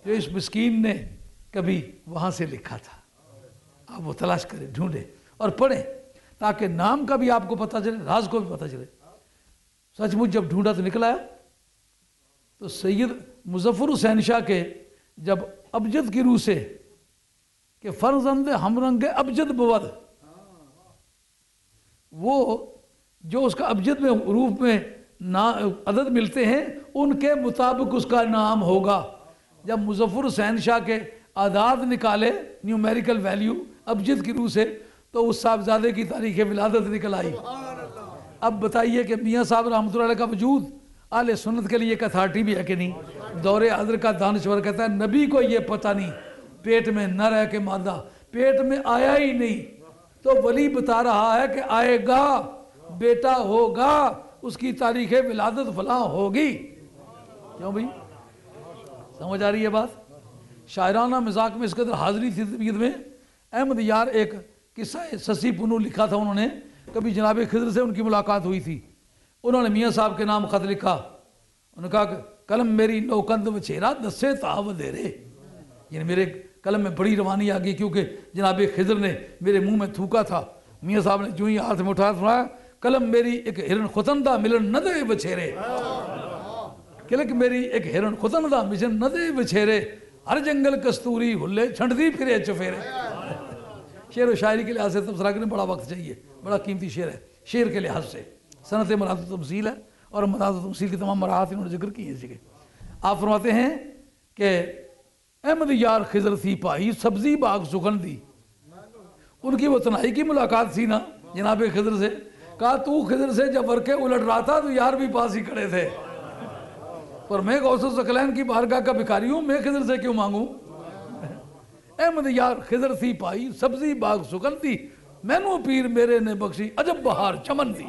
جو اس مسکین نے کبھی وہاں سے لکھا تھا۔ آپ وہ تلاش کریں، ڈھونڈیں اور پڑھیں، تاکہ نام کا بھی آپ کو پتہ چلے، راز کو بھی پتہ چلے۔ سچ مچ جب ڈھونڈا تو نکلا ہے، تو سید مظفر حسین شاہ کے جب ابجد کی روح سے کہ فرزند ہم رنگ ابجد بود، وہ جو اس کا ابجد میں حروف میں عدد ملتے ہیں ان کے مطابق اس کا نام ہوگا۔ جب مظفر حسین شاہ کے اعداد نکالے نیومیریکل ویلیو ابجد کی روح سے، تو اس صاحبزادے کی تاریخ ولادت نکل آئی۔ اب بتائیے کہ میاں صاحب رحمۃ اللہ علیہ کا وجود اہل سنت کے لیے ایک اتھارٹی بھی ہے کہ نہیں؟ دور حاضر کا دانشور کہتا ہے نبی کو یہ پتہ نہیں، پیٹ میں نہ رہ کے مادہ، پیٹ میں آیا ہی نہیں، تو ولی بتا رہا ہے کہ آئے گا، بیٹا ہوگا، اس کی تاریخ ولادت فلاں ہوگی۔ کیوں بھئی؟ سمجھ آ رہی ہے بات؟ شاعرانہ مذاق میں اس قدر حاضری تھی طبیعت میں۔ احمد یار ایک قصہ سسی پنو لکھا تھا انہوں نے، کبھی جناب خضر سے ان کی ملاقات ہوئی تھی، انہوں نے میاں صاحب کے نام خط لکھا، انہوں نے کہا کہ قلم میری نوکند وچھیرا دسے تاو دے رے، یعنی میرے قلم میں بڑی روانی آ گئی کیونکہ جناب خضر نے میرے منہ میں تھوکا تھا۔ میاں صاحب نے جو ہی ہاتھ میں اٹھایا فرمایا قلم میری ایک ہرن خطندہ ملن نہ دے بچھیرے، قلم میری ایک ہرن خطندہ ملن نہ دے بچھیرے، ہر جنگل کستوری ہلے چھنڈ دی پھرے چفیرے۔ شعر و شاعری کے لحاظ سے تبصرہ کرنے بڑا وقت چاہیے، بڑا قیمتی شعر ہے شعر کے لحاظ سے، صنعت مراد و تمثیل ہے، اور مراد و تمثیل کی تمام مراحت انہوں نے ذکر کی ہے اس جگہ۔ آپ فرماتے ہیں کہ احمد یار خضر تھی پائی سبزی باغ سگندھی، ان کی وہ تنہائی کی ملاقات تھی نا جناب خضر سے، کہا تو خضر سے جب ورقے الٹ رہا تھا تو یار بھی پاس ہی کھڑے تھے، پر میں غوث الثقلین کی بارگاہ کا بھکاری ہوں، میں خضر سے کیوں مانگوں؟ احمد یار خضر تھی پائی سبزی باغ سگندھی، مینو پیر میرے نے بخشی عجب بہار چمن دی۔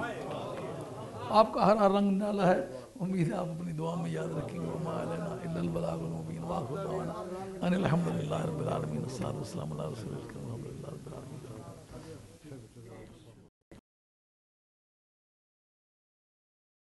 آپ کا ہر رنگ ڈالا ہے، امید ہے آپ اپنی دعا میں یاد رکھیں گے۔ وما علینا الا البلاغ المبین، واخر دعوانا ان الحمد للہ رب العالمین، والصلاۃ والسلام علی رسول اللہ۔